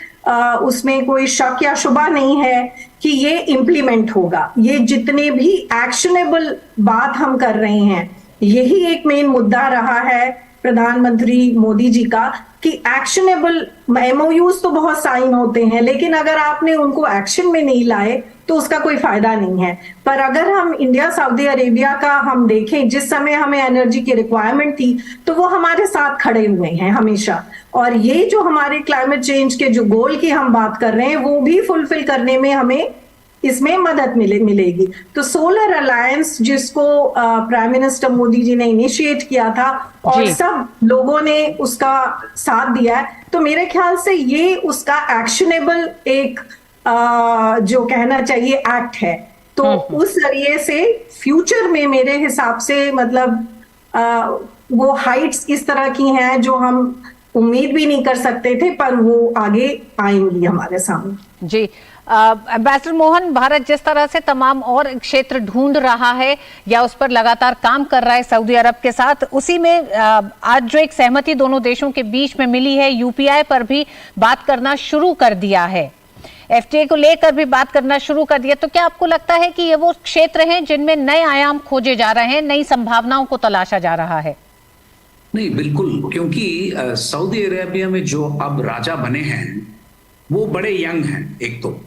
उसमें कोई शक या शुबा नहीं है कि ये इम्प्लीमेंट होगा। ये जितने भी एक्शनेबल बात हम कर रहे हैं, यही एक मेन मुद्दा रहा है प्रधानमंत्री मोदी जी का, कि एक्शनेबल MOUs तो बहुत साइन होते हैं, लेकिन अगर आपने उनको एक्शन में नहीं लाए तो उसका कोई फायदा नहीं है। पर अगर हम इंडिया सऊदी अरेबिया का हम देखें, जिस समय हमें एनर्जी की रिक्वायरमेंट थी, तो वो हमारे साथ खड़े हुए हैं हमेशा। और ये जो हमारे क्लाइमेट चेंज के जो गोल की हम बात कर रहे हैं, वो भी फुलफिल करने में हमें इसमें मदद मिलेगी। तो सोलर अलायंस, जिसको प्राइम मिनिस्टर मोदी जी ने इनिशिएट किया था और सब लोगों ने उसका साथ दिया है, तो मेरे ख्याल से ये उसका एक्शनेबल एक जो कहना चाहिए एक्ट है। तो उस जरिए से फ्यूचर में मेरे हिसाब से मतलब वो हाइट्स इस तरह की हैं जो हम उम्मीद भी नहीं कर सकते थे, पर वो आगे आएंगी हमारे सामने। जी एम्बेसडर मोहन, भारत जिस तरह से तमाम और क्षेत्र ढूंढ रहा है या उस पर लगातार काम कर रहा है सऊदी अरब के साथ, उसी में आज जो एक सहमति दोनों देशों के बीच में मिली है, UPI पर भी बात करना शुरू कर दिया है, FTA को लेकर भी बात करना शुरू कर दिया। तो क्या आपको लगता है कि ये वो क्षेत्र हैं जिनमें नए आयाम खोजे जा रहे हैं, नई संभावनाओं को तलाशा जा रहा है? नहीं, बिल्कुल, क्योंकि सऊदी अरेबिया में जो अब राजा बने हैं वो बड़े यंग हैं एक तो,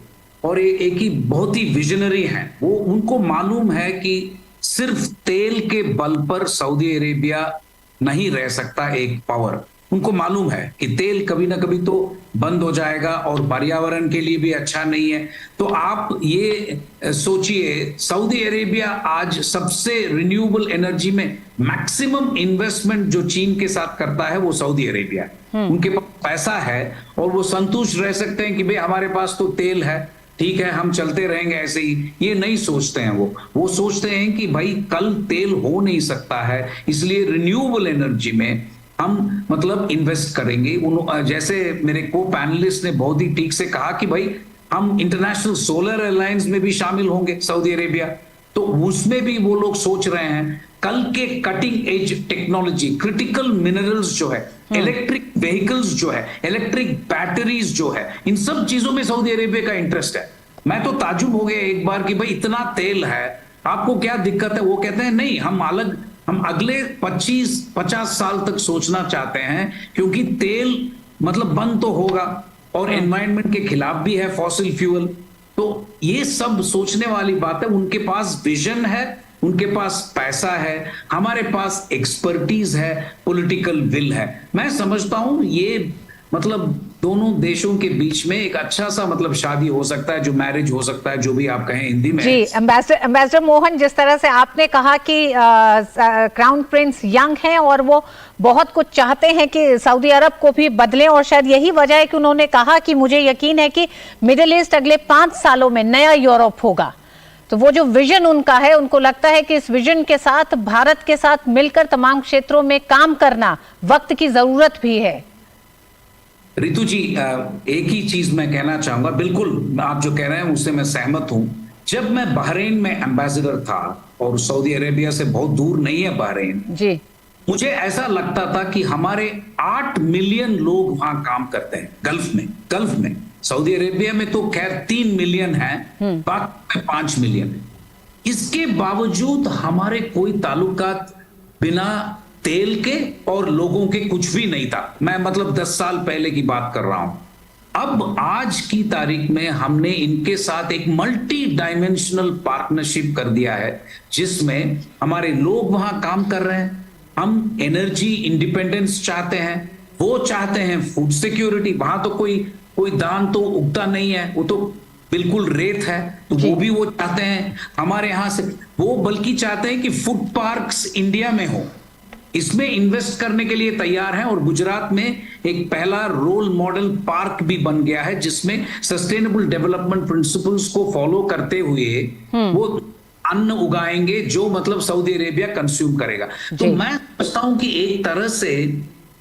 और एक ही बहुत ही विजनरी हैं। वो उनको मालूम है कि सिर्फ तेल के बल पर सऊदी अरेबिया नहीं रह सकता एक पावर। उनको मालूम है कि तेल कभी ना कभी तो बंद हो जाएगा और पर्यावरण के लिए भी अच्छा नहीं है। तो आप ये सोचिए, सऊदी अरेबिया आज सबसे रिन्यूएबल एनर्जी में मैक्सिमम इन्वेस्टमेंट जो चीन के साथ करता है वो सऊदी अरेबिया है। उनके पास पैसा है और वो संतुष्ट रह सकते हैं कि भाई हमारे पास तो तेल है, ठीक है, हम चलते रहेंगे ऐसे ही। ये नहीं सोचते हैं वो सोचते हैं कि भाई कल तेल हो नहीं सकता है, इसलिए रिन्यूएबल एनर्जी में हम मतलब इन्वेस्ट करेंगे। जैसे मेरे को पैनलिस्ट ने बहुत ही ठीक से कहा कि भाई हम इंटरनेशनल सोलर अलायंस में भी शामिल होंगे सऊदी अरेबिया, तो उसमें भी वो लोग सोच रहे हैं कल के cutting edge technology, critical minerals जो है, इलेक्ट्रिक व्हीकल्स जो है, इलेक्ट्रिक बैटरीज जो है, इन सब चीजों में सऊदी अरेबिया का इंटरेस्ट है। मैं तो ताजुब हो गया एक बार कि भाई इतना तेल है, आपको क्या दिक्कत है? वो कहते हैं नहीं, हम अगले 25-50 साल तक सोचना चाहते हैं, क्योंकि तेल मतलब बंद तो होगा और एनवायरनमेंट के खिलाफ भी है फॉसिल फ्यूल। तो ये सब सोचने वाली बात है। उनके पास विजन है, उनके पास पैसा है, हमारे पास एक्सपर्टीज है, पॉलिटिकल विल है। मैं समझता हूं ये मतलब दोनों देशों के बीच में एक अच्छा सा मतलब शादी हो सकता है, जो मैरिज हो सकता है, जो भी आप कहें हिंदी में। जी, एम्बेसडर मोहन, जिस तरह से आपने कहा कि क्राउन प्रिंस यंग हैं और वो बहुत कुछ चाहते हैं कि सऊदी अरब को भी बदलें, और शायद यही वजह है कि उन्होंने कहा कि मुझे यकीन है कि मिडिल ईस्ट अगले 5 सालों में नया यूरोप होगा। तो वो जो विजन उनका है, उनको लगता है कि इस विजन के साथ भारत के साथ मिलकर तमाम क्षेत्रों में काम करना वक्त की जरूरत भी है। रितु जी, एक ही चीज मैं कहना चाहूंगा, बिल्कुल आप जो कह रहे हैं उससे मैं सहमत हूं। जब मैं बहरीन में एम्बेसडर था, और सऊदी अरेबिया से बहुत दूर नहीं है बहरीन जी, मुझे ऐसा लगता था कि हमारे 8 मिलियन लोग वहां काम करते हैं गल्फ में। सऊदी अरेबिया में तो खैर 3 मिलियन है, बाकी 5 मिलियन है। इसके बावजूद हमारे कोई ताल्लुकात बिना तेल के और लोगों के कुछ भी नहीं था। मैं मतलब 10 साल पहले की बात कर रहा हूं। अब आज की तारीख में हमने इनके साथ एक मल्टी डायमेंशनल पार्टनरशिप कर दिया है, जिसमें हमारे लोग वहां काम कर रहे हैं। हम एनर्जी इंडिपेंडेंस चाहते हैं, वो चाहते हैं फूड सिक्योरिटी। वहां तो कोई धान तो उगता नहीं है, वो तो बिल्कुल रेत है, तो वो भी वो चाहते हैं हमारे यहां से। वो बल्कि चाहते हैं कि फूड पार्क्स इंडिया में हो, इसमें इन्वेस्ट करने के लिए तैयार हैं। और गुजरात में एक पहला रोल मॉडल पार्क भी बन गया है, जिसमें सस्टेनेबल डेवलपमेंट प्रिंसिपल्स को फॉलो करते हुए वो अन्न उगाएंगे जो मतलब सऊदी अरेबिया कंज्यूम करेगा। तो मैं समझता हूं कि एक तरह से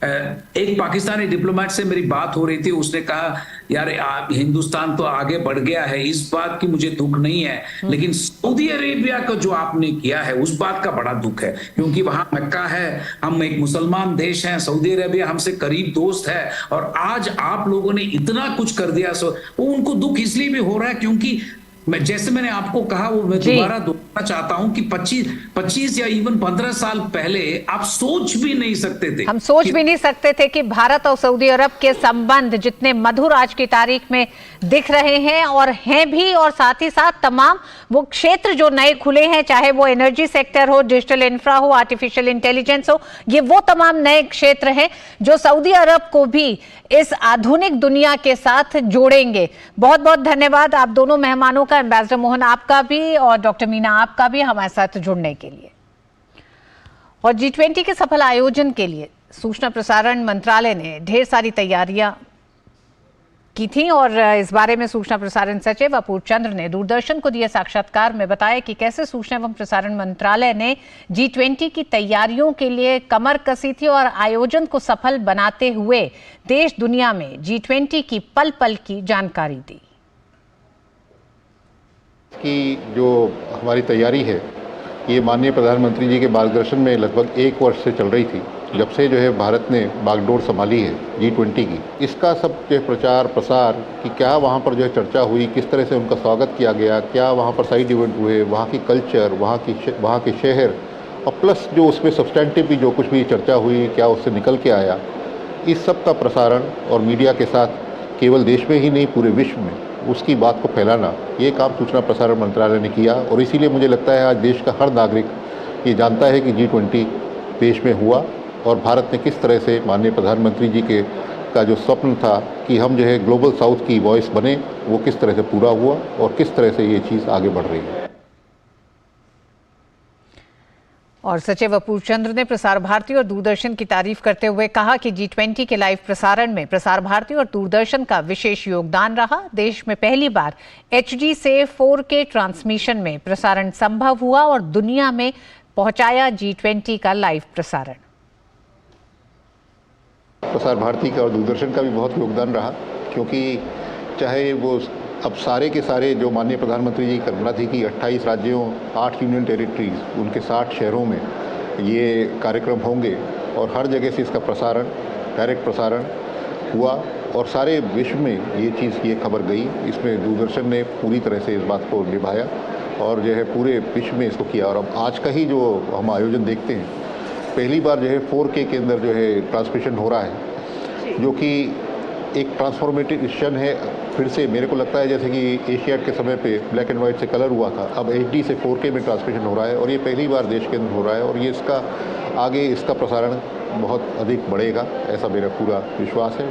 एक पाकिस्तानी डिप्लोमेट से मेरी बात हो रही थी, उसने कहा यार हिंदुस्तान तो आगे बढ़ गया है, इस बात की मुझे दुख नहीं है, लेकिन सऊदी अरेबिया का जो आपने किया है उस बात का बड़ा दुख है, क्योंकि वहां मक्का है, हम एक मुसलमान देश हैं, सऊदी अरेबिया हमसे करीब दोस्त है, और आज आप लोगों ने इतना कुछ कर दिया। वो उनको दुख इसलिए भी हो रहा है क्योंकि जैसे मैंने आपको कहा, वो मैं दोबारा दोहराना चाहता हूं कि 25 या इवन 15 साल पहले आप सोच भी नहीं सकते थे, हम सोच भी नहीं सकते थे कि भारत और सऊदी अरब के संबंध जितने मधुर आज की तारीख में दिख रहे हैं और हैं भी, और साथ ही साथ तमाम वो क्षेत्र जो नए खुले हैं, चाहे वो एनर्जी सेक्टर हो, डिजिटल इंफ्रा हो, आर्टिफिशियल इंटेलिजेंस हो, ये वो तमाम नए क्षेत्र हैं जो सऊदी अरब को भी इस आधुनिक दुनिया के साथ जोड़ेंगे। बहुत बहुत धन्यवाद आप दोनों मेहमानों का, एम्बेसडर मोहन आपका भी और डॉक्टर मीना आपका भी, हमारे साथ जुड़ने के लिए। और G20 के सफल आयोजन के लिए सूचना प्रसारण मंत्रालय ने ढेर सारी तैयारियां की थी, और इस बारे में सूचना प्रसारण सचिव अपूर्व चंद्र ने दूरदर्शन को दिए साक्षात्कार में बताया कि कैसे सूचना एवं प्रसारण मंत्रालय ने G20 की तैयारियों के लिए कमर कसी थी और आयोजन को सफल बनाते हुए देश दुनिया में G20 की पल पल की जानकारी दी। की जो हमारी तैयारी है, ये माननीय प्रधानमंत्री जी के मार्गदर्शन में लगभग 1 वर्ष से चल रही थी। जब से जो है भारत ने बागडोर संभाली है G20 की, इसका सब जो प्रचार प्रसार कि क्या वहाँ पर जो है चर्चा हुई, किस तरह से उनका स्वागत किया गया, क्या वहाँ पर साइड इवेंट हुए, वहाँ की कल्चर, वहाँ के शहर और प्लस जो उसमें सब्सटेंटिव भी जो कुछ भी चर्चा हुई, क्या उससे निकल के आया, इस सब का प्रसारण और मीडिया के साथ केवल देश में ही नहीं पूरे विश्व में उसकी बात को फैलाना, ये काम सूचना प्रसारण मंत्रालय ने किया। और इसीलिए मुझे लगता है आज देश का हर नागरिक ये जानता है कि G20 देश में हुआ और भारत ने किस तरह से माननीय प्रधानमंत्री जी का जो स्वप्न था कि हम जो है ग्लोबल साउथ की वॉइस बने, वो किस तरह से पूरा हुआ और किस तरह से ये चीज़ आगे बढ़ रही है। और सचिव अपूर्व चंद्र ने प्रसार भारती और दूरदर्शन की तारीफ करते हुए कहा कि G20 के लाइव प्रसारण में प्रसार भारती और दूरदर्शन का विशेष योगदान रहा। देश में पहली बार HD से 4K ट्रांसमिशन में प्रसारण संभव हुआ और दुनिया में पहुंचाया G20 का लाइव प्रसारण। प्रसार भारती का और दूरदर्शन का भी बहुत योगदान रहा, क्योंकि चाहे वो अब सारे के सारे जो माननीय प्रधानमंत्री जी की कल्पना थी कि 28 राज्यों, 8 यूनियन टेरिटरीज, उनके 60 शहरों में ये कार्यक्रम होंगे और हर जगह से इसका प्रसारण, डायरेक्ट प्रसारण हुआ और सारे विश्व में ये खबर गई। इसमें दूरदर्शन ने पूरी तरह से इस बात को निभाया और जो है पूरे विश्व में इसको किया। और अब आज का ही जो हम आयोजन देखते हैं, पहली बार जो है 4K के अंदर जो है ट्रांसमिशन हो रहा है, जो कि एक ट्रांसफॉर्मेशन है। फिर से मेरे को लगता है जैसे कि एशियाड के समय पे ब्लैक एंड वाइट से कलर हुआ था, अब HD से 4K में ट्रांसमिशन हो रहा है और ये पहली बार देश के अंदर हो रहा है और ये इसका प्रसारण बहुत अधिक बढ़ेगा, ऐसा मेरा पूरा विश्वास है।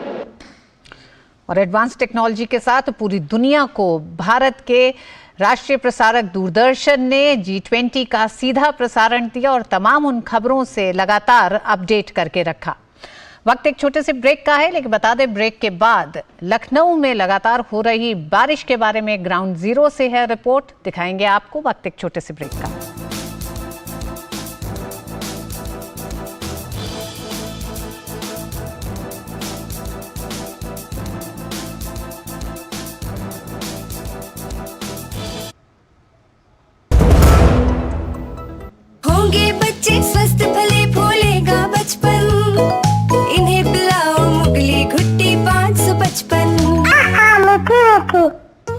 और एडवांस टेक्नोलॉजी के साथ पूरी दुनिया को भारत के राष्ट्रीय प्रसारक दूरदर्शन ने G20 का सीधा प्रसारण दिया और तमाम उन खबरों से लगातार अपडेट करके रखा। वक्त एक छोटे से ब्रेक का है, लेकिन बता दें ब्रेक के बाद लखनऊ में लगातार हो रही बारिश के बारे में ग्राउंड जीरो से है रिपोर्ट, दिखाएंगे आपको। वक्त एक छोटे से ब्रेक का। होंगे बच्चे स्वस्थ भले फूलेगा बचपन, इन्हें पिलाओ मुगली घुट्टी 555।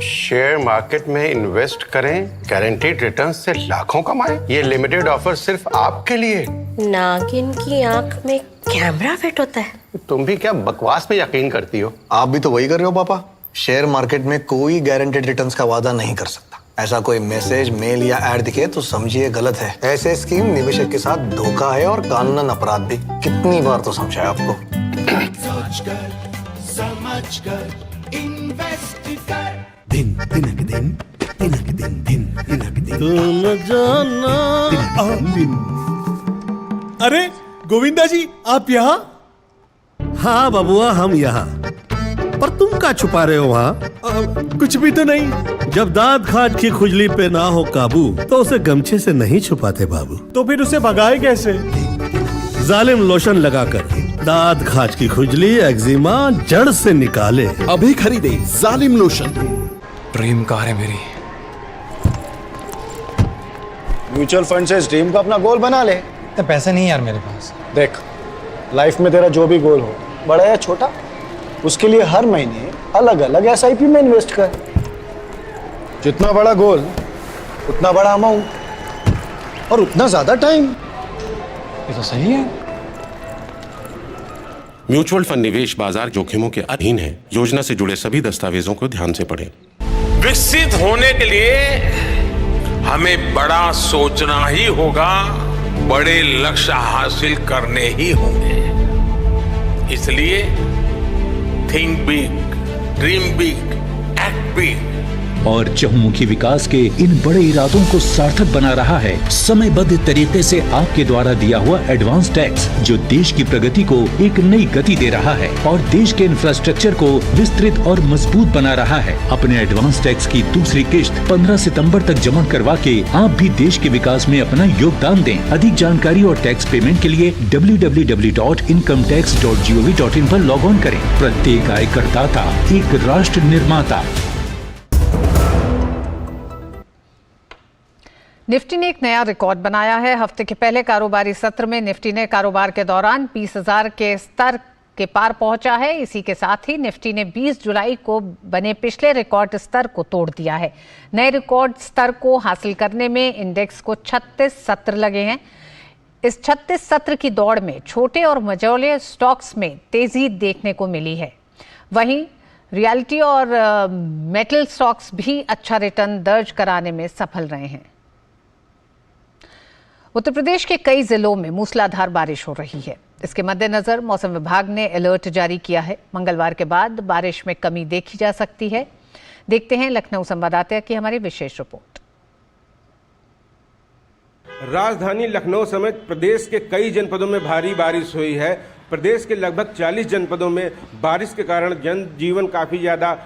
शेयर मार्केट में इन्वेस्ट करें, गारंटीड रिटर्न से लाखों कमाएं। ये लिमिटेड ऑफर सिर्फ आपके लिए। नागिन की आंख में कैमरा फिट होता है। तुम भी क्या बकवास पे यकीन करती हो? आप भी तो वही कर रहे हो पापा। शेयर मार्केट में कोई गारंटीड रिटर्न्स का वादा नहीं कर सकता। ऐसा कोई मैसेज, मेल या ऐड दिखे तो समझिए गलत है। ऐसे स्कीम निवेशक के साथ धोखा है और कानूनन अपराध भी। कितनी बार तो समझाया आपको। सोचकर समझकर इन्वेस्ट कर। दिन तिनक दिन तिनक दिन दिन तिनक दिन तुम जाना दिन। अरे गोविंदा जी, आप यहाँ? हाँ बबुआ, हम यहाँ। पर तुम क्या छुपा रहे हो वहाँ? कुछ भी तो नहीं। जब दांत खाज की खुजली पे ना हो काबू तो उसे गमछे से नहीं छुपाते बाबू। तो फिर उसे भगाए कैसे? जालिम लोशन लगाकर दांत खाज की खुजली, एक्जिमा जड़ से निकाले। अभी खरीदे जालिम लोशन। ड्रीम कार है मेरी। म्यूचुअल फंड से इस ड्रीम को अपना गोल बना ले। इतने पैसे नहीं यार मेरे पास। देख, लाइफ में तेरा जो भी गोल हो, बड़ा या छोटा, उसके लिए हर महीने अलग अलग SIP में इन्वेस्ट कर। जितना बड़ा गोल उतना बड़ा अमाउंट और उतना ज्यादा टाइम। ये तो सही है। म्यूचुअल फंड निवेश बाजार जोखिमों के अधीन है। योजना से जुड़े सभी दस्तावेजों को ध्यान से पढ़ें। विकसित होने के लिए हमें बड़ा सोचना ही होगा, बड़े लक्ष्य हासिल करने ही होंगे। इसलिए think big, dream big, act big. और चहुमुखी विकास के इन बड़े इरादों को सार्थक बना रहा है समयबद्ध तरीके से आपके द्वारा दिया हुआ एडवांस टैक्स, जो देश की प्रगति को एक नई गति दे रहा है और देश के इंफ्रास्ट्रक्चर को विस्तृत और मजबूत बना रहा है। अपने एडवांस टैक्स की दूसरी किश्त 15 सितंबर तक जमा करवा के आप भी देश के विकास में अपना योगदान दें। अधिक जानकारी और टैक्स पेमेंट के लिए www.incometax.gov.in पर लॉग ऑन करें। प्रत्येक आयकरदाता एक राष्ट्र निर्माता। निफ्टी ने एक नया रिकॉर्ड बनाया है। हफ्ते के पहले कारोबारी सत्र में निफ्टी ने कारोबार के दौरान 20,000 के स्तर के पार पहुंचा है। इसी के साथ ही निफ्टी ने 20 जुलाई को बने पिछले रिकॉर्ड स्तर को तोड़ दिया है। नए रिकॉर्ड स्तर को हासिल करने में इंडेक्स को 36 सत्र लगे हैं। इस 36 सत्र की दौड़ में छोटे और मझोले स्टॉक्स में तेजी देखने को मिली है। वहीं रियल्टी और मेटल स्टॉक्स भी अच्छा रिटर्न दर्ज कराने में सफल रहे हैं। उत्तर प्रदेश के कई जिलों में मूसलाधार बारिश हो रही है। इसके मद्देनजर मौसम विभाग ने अलर्ट जारी किया है। मंगलवार के बाद बारिश में कमी देखी जा सकती है। देखते हैं लखनऊ संवाददाता की हमारी विशेष रिपोर्ट। राजधानी लखनऊ समेत प्रदेश के कई जनपदों में भारी बारिश हुई है। प्रदेश के लगभग 40 जनपदों में बारिश के कारण जनजीवन काफी ज्यादा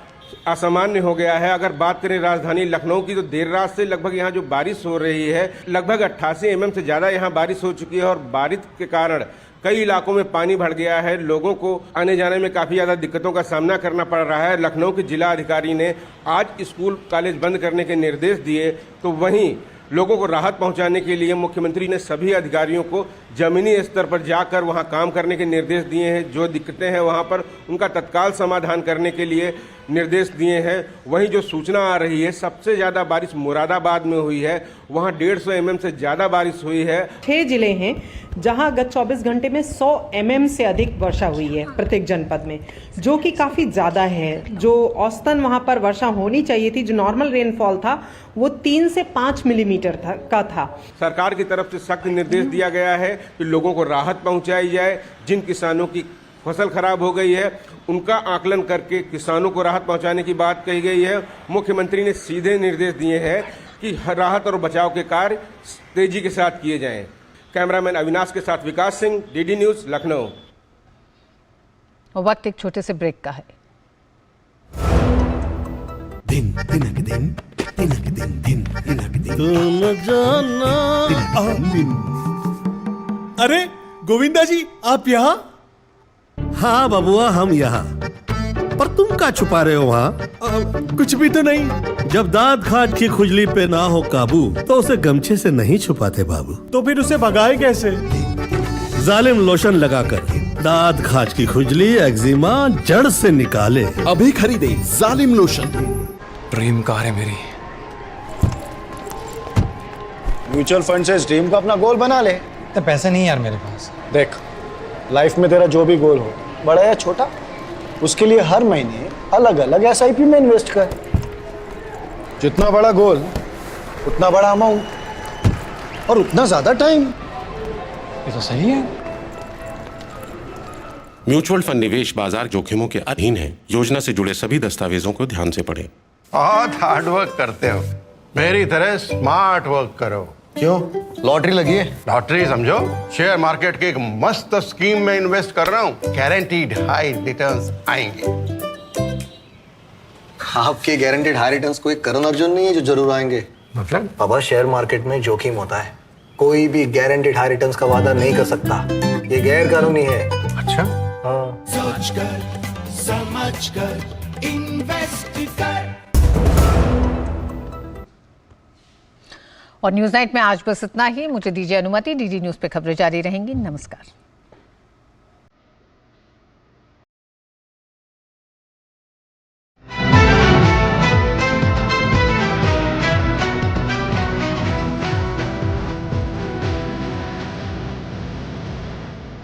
असामान्य हो गया है। अगर बात करें राजधानी लखनऊ की तो देर रात से लगभग यहाँ जो बारिश हो रही है, लगभग 88 mm से ज्यादा यहाँ बारिश हो चुकी है और बारिश के कारण कई इलाकों में पानी भर गया है। लोगों को आने जाने में काफी ज्यादा दिक्कतों का सामना करना पड़ रहा है। लखनऊ के जिला अधिकारी ने आज स्कूल कॉलेज बंद करने के निर्देश दिए, तो वहीं लोगों को राहत पहुंचाने के लिए मुख्यमंत्री ने सभी अधिकारियों को जमीनी स्तर पर जाकर वहां काम करने के निर्देश दिए हैं। जो दिक्कतें हैं वहां पर उनका तत्काल समाधान करने के लिए निर्देश दिए हैं। वहीं जो सूचना आ रही है, सबसे ज़्यादा बारिश मुरादाबाद में हुई है, वहां 150 mm से ज़्यादा बारिश हुई है। 6 जिले हैं जहां गत 24 घंटे में 100 mm से अधिक वर्षा हुई है प्रत्येक जनपद में, जो कि काफ़ी ज़्यादा है। जो औसतन वहां पर वर्षा होनी चाहिए थी, जो नॉर्मल रेनफॉल था, वो 3 से 5 मिलीमीटर का था। सरकार की तरफ से सख्त निर्देश दिया गया है कि लोगों को राहत पहुंचाई जाए। जिन किसानों की फसल खराब हो गई है उनका आकलन करके किसानों को राहत पहुंचाने की बात कही गई है। मुख्यमंत्री ने सीधे निर्देश दिए हैं कि राहत और बचाव के कार्य तेजी के साथ किए जाएं। कैमरामैन अविनाश के साथ विकास सिंह, डीडी न्यूज, लखनऊ। वक्त एक छोटे से ब्रेक का है। दिन तिनक दिन तिनक दिन दिन तिनक दिन तुम जाना। अरे गोविंदा जी, आप यहाँ? हाँ बबुआ, हम यहाँ। पर तुम क्या छुपा रहे हो वहाँ? कुछ भी तो नहीं। जब दांत खाज की खुजली पे ना हो काबू तो उसे गमछे से नहीं छुपाते बाबू। तो फिर उसे भगाए कैसे? जालिम लोशन लगाकर दांत खाज की खुजली एक्जिमा जड़ से निकाले। अभी खरीदे जालिम लोशन। ड्रीम कार है मेरी। म्यूचुअल फंड से इस ड्रीम को अपना गोल बना ले। तो पैसे नहीं यार मेरे पास। देख, लाइफ में तेरा जो भी गोल हो, बड़ा या छोटा, उसके लिए हर महीने अलग अलग SIP में इन्वेस्ट कर। जितना बड़ा गोल उतना बड़ा अमाउंट और उतना ज्यादा टाइम। ये तो सही है। म्यूचुअल फंड निवेश बाजार जोखिमों के अधीन है। योजना से जुड़े सभी दस्तावेजों को ध्यान से पढ़ें। बहुत हार्ड वर्क करते हो, मेरी तरह स्मार्ट वर्क करो। क्यों? लॉटरी लगी है? लॉटरी समझो, शेयर मार्केट की एक मस्त स्कीम में इन्वेस्ट कर रहा हूँ। गारंटीड हाई रिटर्न्स आएंगे। आपके गारंटीड हाई रिटर्न्स कोई करण अर्जुन नहीं है जो जरूर आएंगे। मतलब? बाबा, शेयर मार्केट में जोखिम होता है। कोई भी गारंटीड हाई रिटर्न्स का वादा नहीं कर सकता। ये गैर कानूनी है। अच्छा? हाँ। सोच कर समझ कर इन्वेस्ट कर। और न्यूज़ नाइट में आज बस इतना ही। मुझे दीजिए अनुमति। डीडी न्यूज़ पे खबरें जारी रहेंगी। नमस्कार।